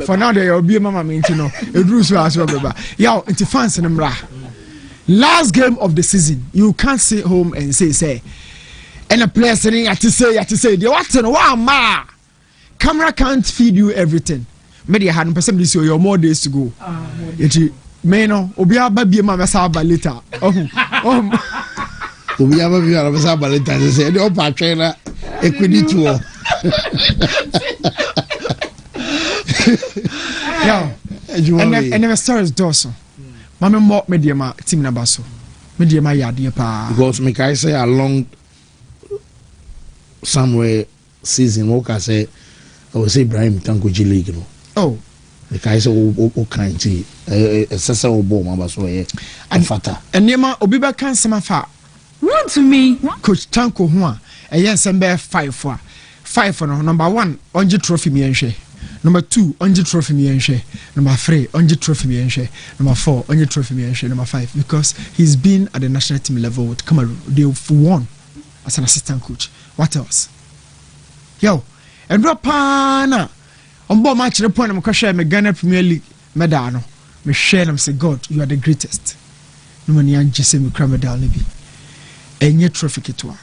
For now there will be mama mean to know. It rules so as well. Yo, it's fans no mra. Last game of the season, you can't sit home and say, and a player saying, I to say, the what and ma. Camera can't feed you everything. Media hadn't percent so you more days to go. It may no, Obia baby mama saba later. Obia baby mama saba later. They say, no patrona, equity. Yeah, and the story is Dawson. Mama more media team number so media my yard pa because me kai say along somewhere season what I say I will say Ibrahim Tanko G League no oh me kai say o kan ti sesa o ball mama so ye afata enema obi be kan sama fa Wontumi coach Tanko ho a yen be 5 no number 1 onje trophy me enhwe number 2 onje trophy me enhwe number 3 onje trophy me enhwe number 4 onje trophy me enhwe number 5 because he's been at the national team level with Cameroon. They've won as an assistant coach. What else? Yo, and Rapana on board match the point I'm share me Ghana Premier League medal no me share them say God you are the greatest no man yan just say me cry medal no bi enye trophy kitwa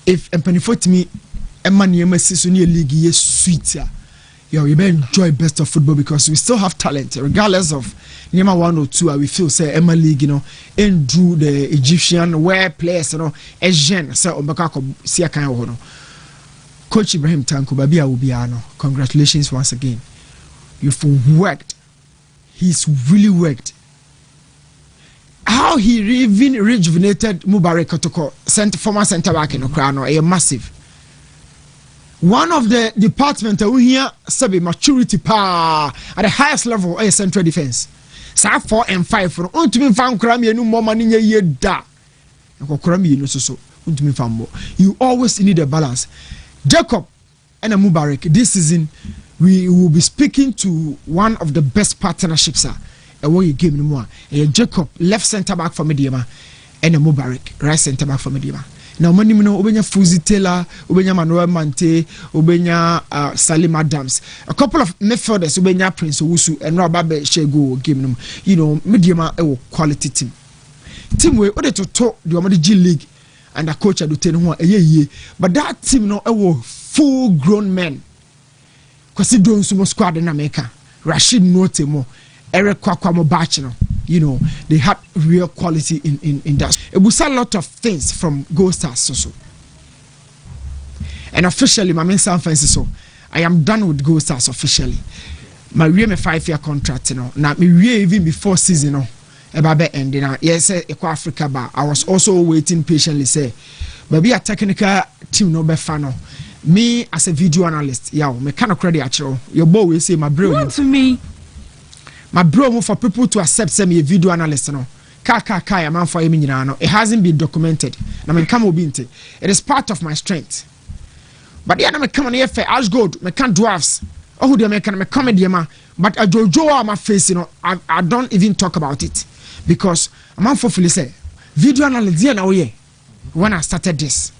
if empanifo timi emma ne emasi so ne league ye sweet ya yo you enjoy best of football because we still have talent regardless of Nema 1 or 2 we feel say Emma League you know and drew the Egyptian where players you know Asian say Ombaka ko sia kan ho no Coach Ibrahim Tanko baby a will be ano congratulations once again you've worked he's really worked how he even rejuvenated Mubarak Kotoko former center back in Ukraine a massive one of the department we here sabi maturity pa at the highest level a central defense sa 4 and 5 for ontumi fan kram ye no mo mani nya ye da ko kram ye no so ontumi fan mo you always need a balance Jacob and Mubarak this season we will be speaking to one of the best partnerships we game no more Jacob left center back for Mediama and Mubarak right center back for Mediama. Now many no obenya Fuzi Taylor, obenya Manuel Mante, obenya Salim Adams. A couple of midfielders obenya Prince Owusu and Rababe Shego game them. You know, medium quality team. Team we order to talk the Omadi G League and the coach do 10 1 a year. But that team no full grown men. Kwasi don sumo squad in America. Rashid Notemo, Eric Kwakwamo Bachino. You know, they had real quality in that. It was a lot of things from Gold Stars so. And officially, my main San Francisco, I am done with Gold Stars officially. My real 5-year contract, you know. Now, me real even before season, you know, about ending. Yes, Eco Africa bar. I was also waiting patiently. Say, but be a technical team no be fan. Me as a video analyst, yeah, me kind of credit actually. Your boy will say my bro. Wontumi. My bro for people to accept say me a video analyst no ka man for me nyina no it hasn't been documented na me come obinte it is part of my strength but yeah na me come on here for ash gold me can dwarfs oh who dey me can me comedy ma but a jojo am face you know I don't even talk about it because a man for feel say video analyst there na we when I started this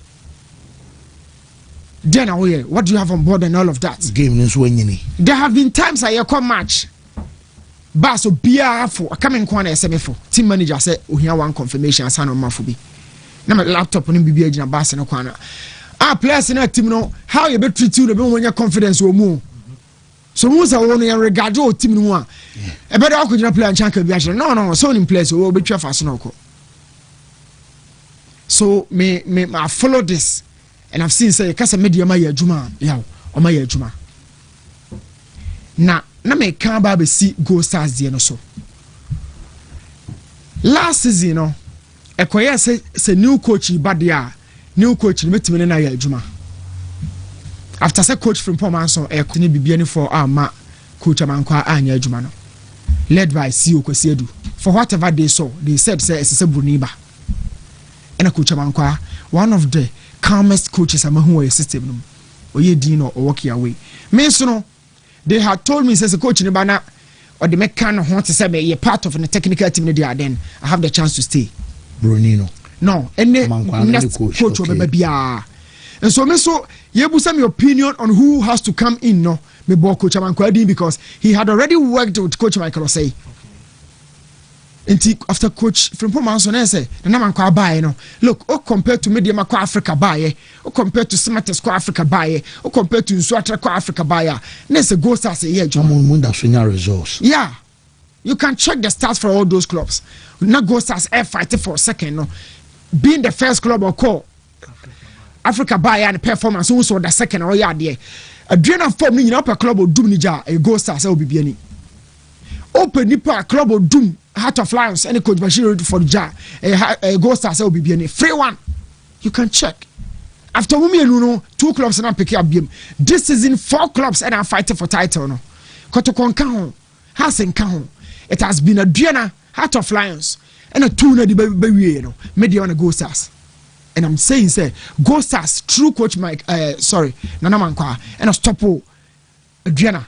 then what do you have on board and all of that game no so nyini there have been times I come match baso biara for coming corner SMF for team manager say ohia one confirmation asan on mafo bi na laptop no bibia gina bas no kwana players na team no how you be treat you no be wonya confidence o mu so mu say wo no regard o team no a e be da akogina player chanka bi a no so in place o be twa fast no ko so me I follow this and I've seen say kasa media ma ya adwuma ya o ma ya adwuma na me kan ba be see Gold Stars de no so last season no ekoye say new coach bad ya new coach ni metime na ya adwuma after say coach from Pomanso ni bibia ni for ma coach amankwa anya adwuma no led by CEO Kwesi Edu for whatever they saw they said say it's Bruniba and a coach amankwa one of the calmest coaches amahu a system no oye din no work your way me so no they had told me says coach ni bana or the mechanic want to say me part of the technical team then I have the chance to stay Brunino no and next coach okay. Bia and so me so yebusa me opinion on who has to come in no me bo coach amankwa din because he had already worked with coach Michael Osei. After coach from Pomanso say the Namankwa buy no look compared to Media Makwa Africa buy compared to Smartest Kwa Africa buy compared to Swatra Kwa Africa buy let's go start say yeah results yeah you can check the stats for all those clubs not go stars fighting for a second no being the first club or call Africa buy and performance also the second or yeah there a drain of form you know per club or doom nija a go stars will be any open nipa club or doom Heart of Lions any coach Bashir for Ja a Gold Stars will be any free one you can check after Wumi and Nuno 2 clubs and I pick up game this season 4 clubs and I'm fighting for title no Kotokon Kahon Hasen Kahon it has been a Diana Heart of Lions and a 2 na the baby you know media on a Gold Stars and I'm saying say Gold Stars true coach Mike Nana Mankwa and a stoppo Diana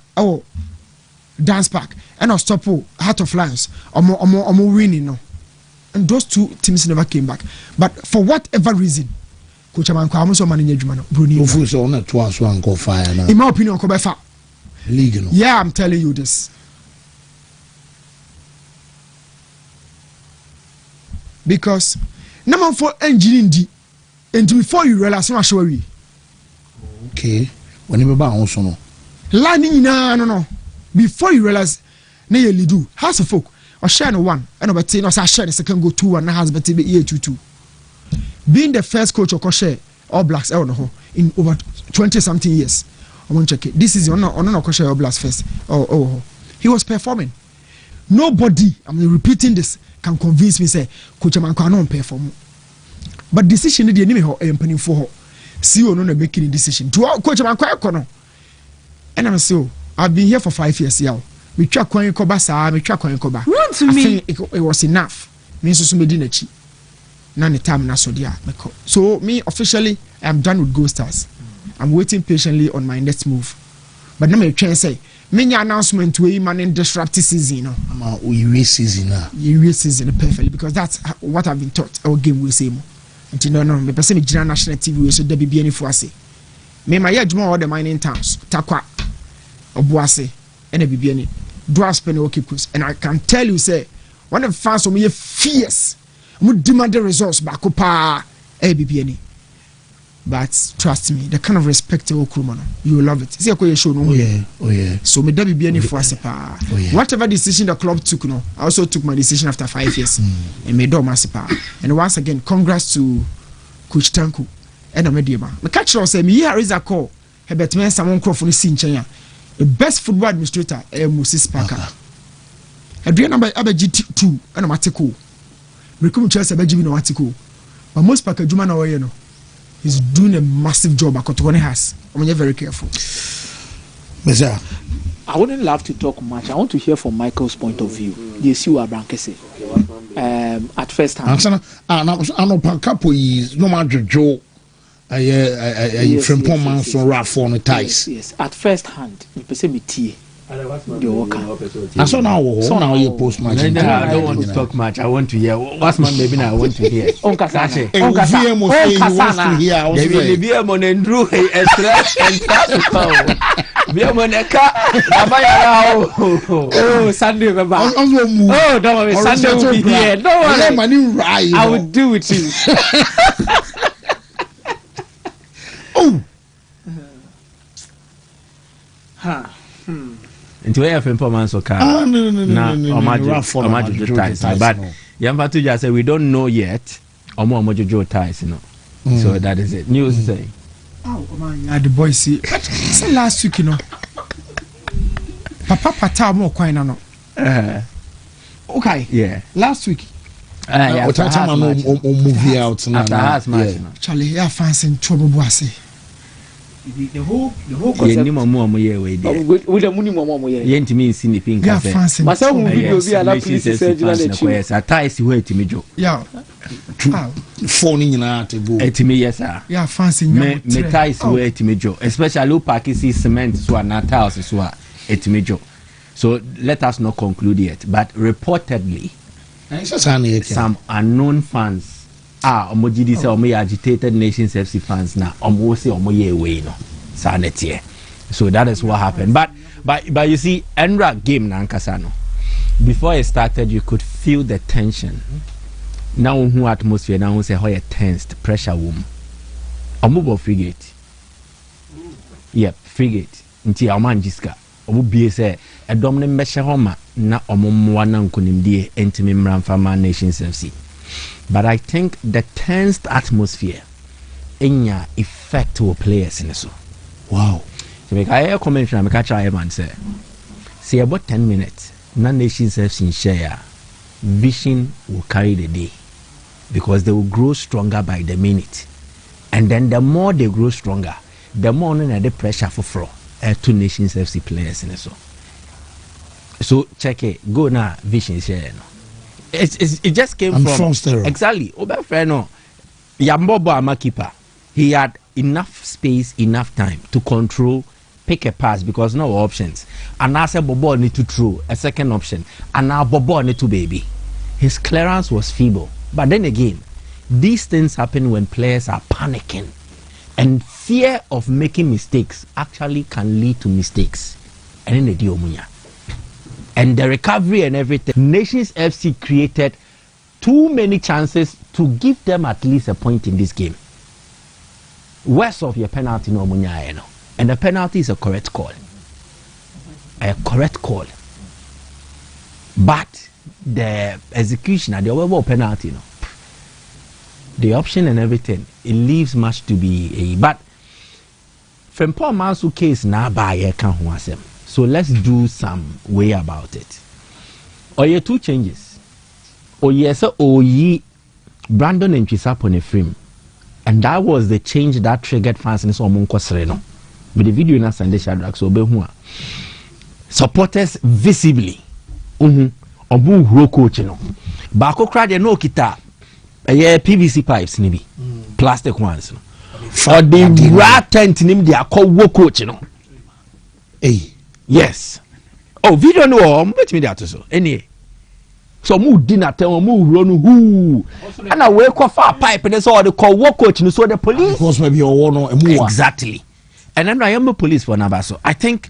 Dance Park and I'll stop Heart of Lions or more winning no and those 2 teams never came back but for whatever reason coach Amankwa almost manage Jumano Bruni in my opinion Kobefa league no yeah I'm telling you this because number 4 engineering D and before you realize what show we okay when you ba also no landing no before you realize na ye lidu house of folk or share no 1 and obtain or share the second go 2 and has better be 2 being the first coach of share All Blacks in over 20 something years I want to check it this is on All Blacks first he was performing nobody I'm repeating this can convince me say coach Amankwa no perform but decision dey name ho empany for CEO no na making decision to coach Amankwa ekono and I'm so I've been here for 5 years now. Me twa kwan koba saa, me twa kwan koba. Me it was enough. Me so medi na chi. Na ne time na so dia meko. So me officially I'm done with Gold Stars. I'm waiting patiently on my next move. But na me try say, me nya announcement we man in disruptive season no. We season na. We season perfectly because that's what I've been taught. Our game we say mo. Until no me person me gina national TV we so da bibia ni fo ase. Me my adwuma all the mining towns. Takwa Obuase and a bibiani draws penny okipus and I can tell you say one of the fans of me fierce would demand the results back up a bibiani but trust me the kind of respect you will love it see a show no yeah so me that bibiani for sepa whatever decision the club took no I also took my decision after 5 years and made do masipa and once again congrats to Coach Tanku and Amediema me catch you say me here is a call Herbert men someone crop for the scene Chenya the best football administrator Moses Parker. Adrian number ABG2 and Matiko. Recruit Chelsea ABG no Matiko. But most Parker Juma no you know. He's doing a massive job at Kotone has. I'm very careful. I wouldn't love to talk much. I want to hear from Michael's point of view. Yes, you are Brankese. At first hand. I know Parker is no matter Joe. From Pomanso Raff on the ties. Yes. At first hand, you perceive me tea. I saw now. So now you post match. I don't want to talk much. I want to hear. What's my maybe now? I want to hear. Onkasane. Oh, Sunday, Baba. Oh, don't worry. Sunday will be here. Don't worry. I will do it too. Oh. Into where performance or car? No. But Yamfatu just said we don't know yet. Omo ties, you know. So that is it. News saying. Oh man, the boys see. Say last week, you know. Papa Pata more coin no. Okay. Yeah. Last week. Yeah. Movie out now. After match. Charlie, yeah, fancy trouble bossy. The whole concept. Yeah, with the money, yeah, to me, see the pink. Yeah, fancy. Myself will be a lot of yes, I ties where to me, Joe. Yeah. Phone in to go. To me, yes, sir. Yeah, fancy. Me ties where to me, Joe. Especially Pakistan cement, so not tiles, so to me, Joe. So let us not conclude yet. But reportedly, some unknown fans. Omojidi say omo agitated Nations FC fans now. Omo say omo ye away no. Sanity. So that is what happened. But you see, Enra game na Nkasano. Before it started, you could feel the tension. Now who atmosphere now who say how tensed pressure room. Omo bo frigate. Yep, frigate. Nti oman jiska. Omo bie say e dom ne meshe homa na omo mwa na nkunimdie entimi mramfama Nations FC. But I think the tensed atmosphere in your effect to players in so. Wow. So I hear comment from catch man say about 10 minutes, non-Nations FC share vision will carry the day because they will grow stronger by the minute. And then the more they grow stronger, the more the pressure for 2 Nations FC players in so. So check it, go now vision share no. It just came from exactly. Obafreno, Yambobo Amakipa, he had enough space, enough time to control, pick a pass because no options. And now say Bobo need to throw a second option, and now Bobo need to baby. His clearance was feeble, but then again, these things happen when players are panicking, and fear of making mistakes actually can lead to mistakes. And then the diomunya. And the recovery and everything. Nations FC created too many chances to give them at least a point in this game. Worst of your penalty no munya no. And the penalty is a correct call. A correct call. But the execution, the overall penalty no. The option and everything, it leaves much to be but from Paul Mansu case now by can. So let's do some way about it. Oye 2 changes. Oye so oye Brandon and Chisap on a frame. And that was the change that triggered fans in so Monkosreno. With the video in Sunday Shadrach so behua. Supporters visibly. Obu huro coach no. Bako crowd no kita. PVC pipes nibi. Plastic ones no. For the rat tent nim they are called wo coach no. Hey. Yes. Oh, video no, bet me that so. Any. So mu dinner tell mu run who. And I wake up far pipe and so they call work coach so the police. Because maybe you want no exactly. And then I am a police for Nabaso. I think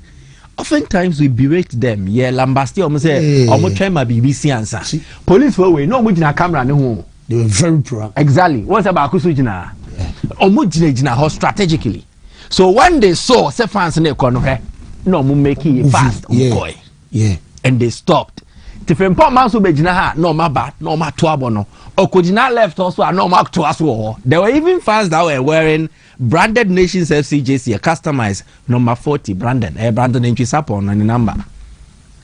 oftentimes we berate them. Yeah, Lambasti almost say almost try my BBC answer. Police for we no mu na camera no home. They were very proactive. Exactly. What's about kusujina? Omo jina strategically. So when they saw say fans in the corner no mu make it fast boy. Yeah. And they stopped. Different part man so be jina ha no ma bad no ma to abono. Okojina left also no ma to us. There were even fans that were wearing branded Nations FC JC, a customized number 40 branded. Brandon entry support on the number.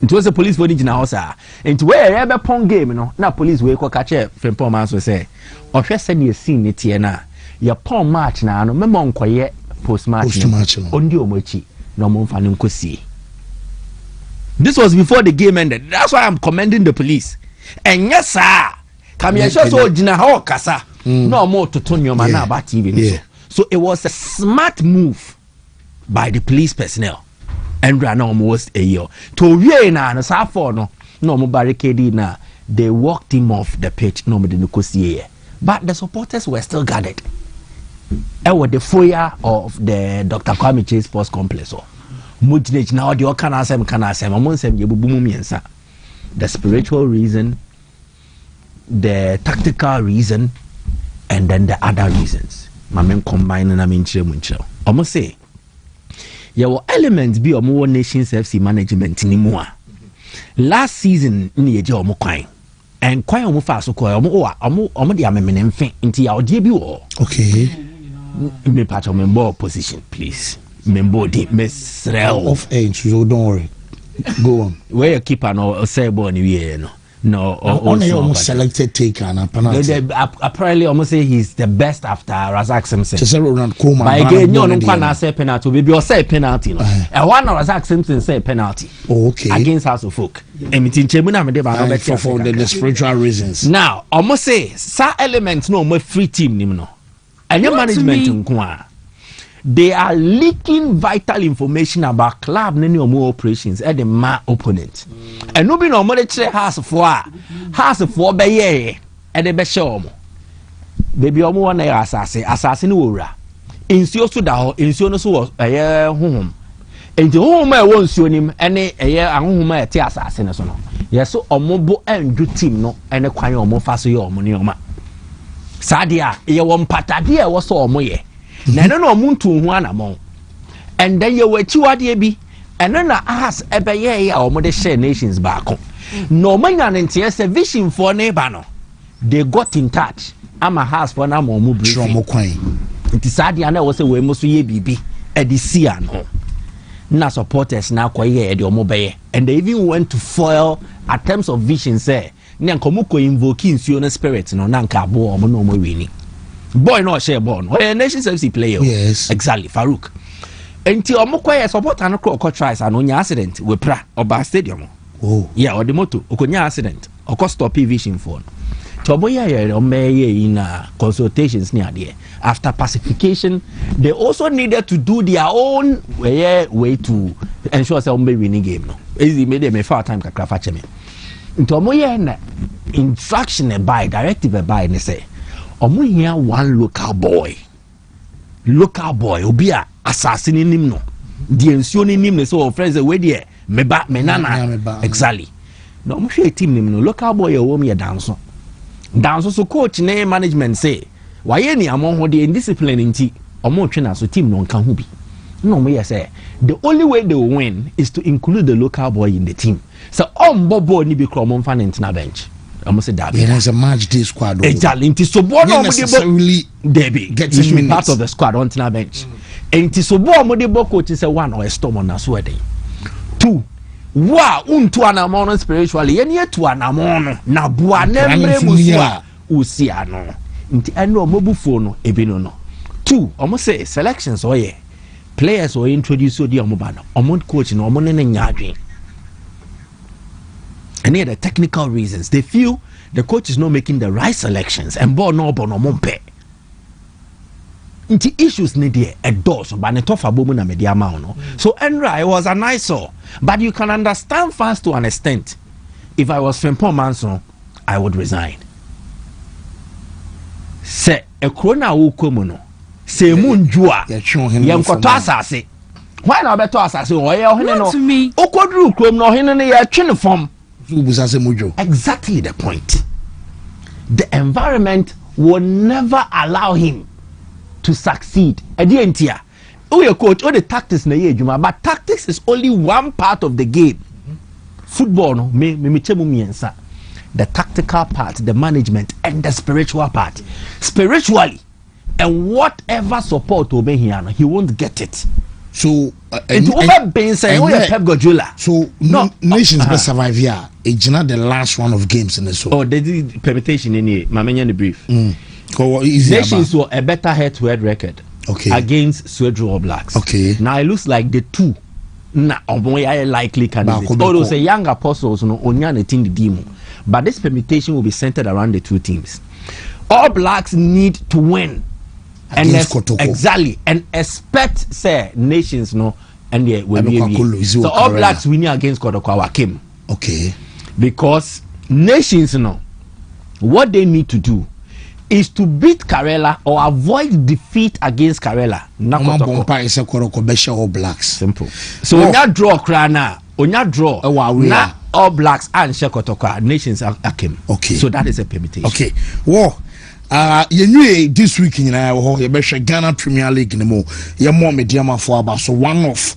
It was a police body jina house. And where ever pong game you know. Na police we ko catch different part man so say. Ohwe said you seen it here na. Your pong match na no memo nkoye post match. Ondi omochi. No more fun see. This was before the game ended. That's why I'm commending the police. And yes, sir, come here, so Jina how kasa. No more to turn your man about TV. So it was a smart move by the police personnel. and ran almost a year. To Vienna and Safo no barricade na they walked him off the pitch no me but the supporters were still gathered. Was the foyer of the Dr. Kwame Chase Sports Complex. Now the spiritual reason, the tactical reason, and then the other reasons. Mamen combine and I mean almost say your elements be more Nations FC management anymore. Last season ni eje omo kwan and kwan omo fa so ko omo dia memene mfe nti ya odie bi wo. Okay. Me part of member position please. Member di mesrel off edge, so don't worry. Go on. Where your keeper no say ball ni we no only almost selected taker and penalty. Apparently almost say he's the best after Razak Simpson. Just Ronald Koeman. By again no kwa say penalty baby or say penalty no. And one Razak Simpson say penalty. Oh, okay. Against House of Folk. Emitin chemu na me dey ba no for the spiritual reasons. Now almost say sa elements no mo free team nim no. And your management nko they are leaking vital information about club nany omo operations at the opponent. And no be no more the house for be ye at the be show omo. Baby omo wan na assassin ni wora. Insuo so da ho, insuo no so wo honhom. Enti honhom e wo nsuo nim ene ahonhom e te assassin so no. Yeso omo bo endu team no ene kwan omo fa so ye omo ne oma. Sadia ye wo mpatade e wo so omo ye. Na no muntu hu anamon and then you were chiwade bi eno na ahas ebeye ya omo de share nations back no manya ntie se vision for neighbor no they got in touch ama has for na mo mu brief mo kwan nti sadia na wo se we mo so ye bibi edisia no na supporters na koye e de omo beye and they even went to foil attempts of vision say na nkomo ko invoke insuo no spirit no na nka abo omo no mo wini. Boy no share born. Well, Nations FC player. Yes. Exactly, Farouk. Until Omokoye support and ko tries and onya accident we pra Oba Stadium. Oh. Yeah, or the moto okonya accident. Oko stop vision phone. Toboya in consultations near there. After pacification, they also needed to do their own way to ensure say ombe winning game no. Easy made them a far time kakra fa cheme. Ntomoya na instruction by directive by ne say omo here one local boy obi a assassin nim no the ensuo nim ne so friends we there meba menana exactly no omo hwe team nim no local boy wo me dance so coach ne management say why ni amon ho the indiscipline nti omo twe na so team no nka ho bi no omo say the only way they will win is to include the local boy in the team so bobo ni bi kro omo fa na bench. Almost a derby. There's a match day squad. Exactly. So necessarily Derby gets part of the squad on the bench. And so Modibo coach is a one or a storm on a sweating. 2. Wow, to an amount spiritually, and yet to an amount. Na bua nemre musua usiano. Inti eno mobufono ebinono. 2. Almost say selections or ye players or introduce the omobano. Omon coach no omonene nyadwin. And here the technical reasons. They feel the coach is not making the right selections and ball no mumpe. Inti issues need there a dose but ne tough abomu na media no. So Enra it was a nice but you can understand fans to an extent. If I was Frimpong Manson, I would resign. Se e krona wo komu no. Se munjua. Yem koto asase. Why na beto asase o ye ohene no. Okoduru krom no ohene ne ye twe ne fom. Exactly the point. The environment will never allow him to succeed. Edientia. Oh, your coach, all the tactics na ye juma, but tactics is only one part of the game. Football no me miensa. The tactical part, the management, and the spiritual part. Spiritually, and whatever support will be here, he won't get it. So it's over being saying Pep Guardiola. So nations best survive here. It's not the last one of games in the show. Oh, they did permutation in here. Mamanya the brief. Nations were a better head-to-head record. Okay. Against Swedro All Blacks. Okay. Now it looks like the two. Likely candidates. Although say young apostles no onya team the demo, but this permutation will be centered around the two teams. All Blacks need to win. And exactly, and expect say nations no and we so All Blacks winning against Kodokwa came. Okay. Because nations what they need to do is to beat Karela or avoid defeat against Karela. All Blacks. Simple. So onya draw krana, onya draw. Na All Blacks and Shekotokwa nations are came. Okay. So that is a permutation. Okay. Well, this week in Ghana Premier League more media for about so one of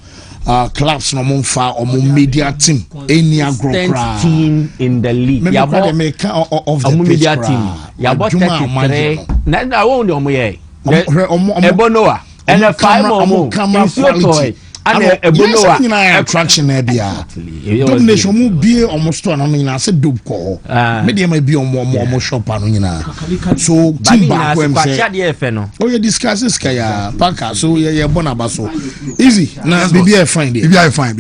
clubs no mon fa or media team any agro team in the league. Maybe of the media team. Ya bought 33. Na won the Ebonoa and a 5 more quality. And Ebonoa attraction there bia. Domination mu be almost to na nyina say dope call. Media may be on shop anu nyina. So team back when say oh you discuss this kaya paka so you born abaso easy na bibia fine there. Bibia fine.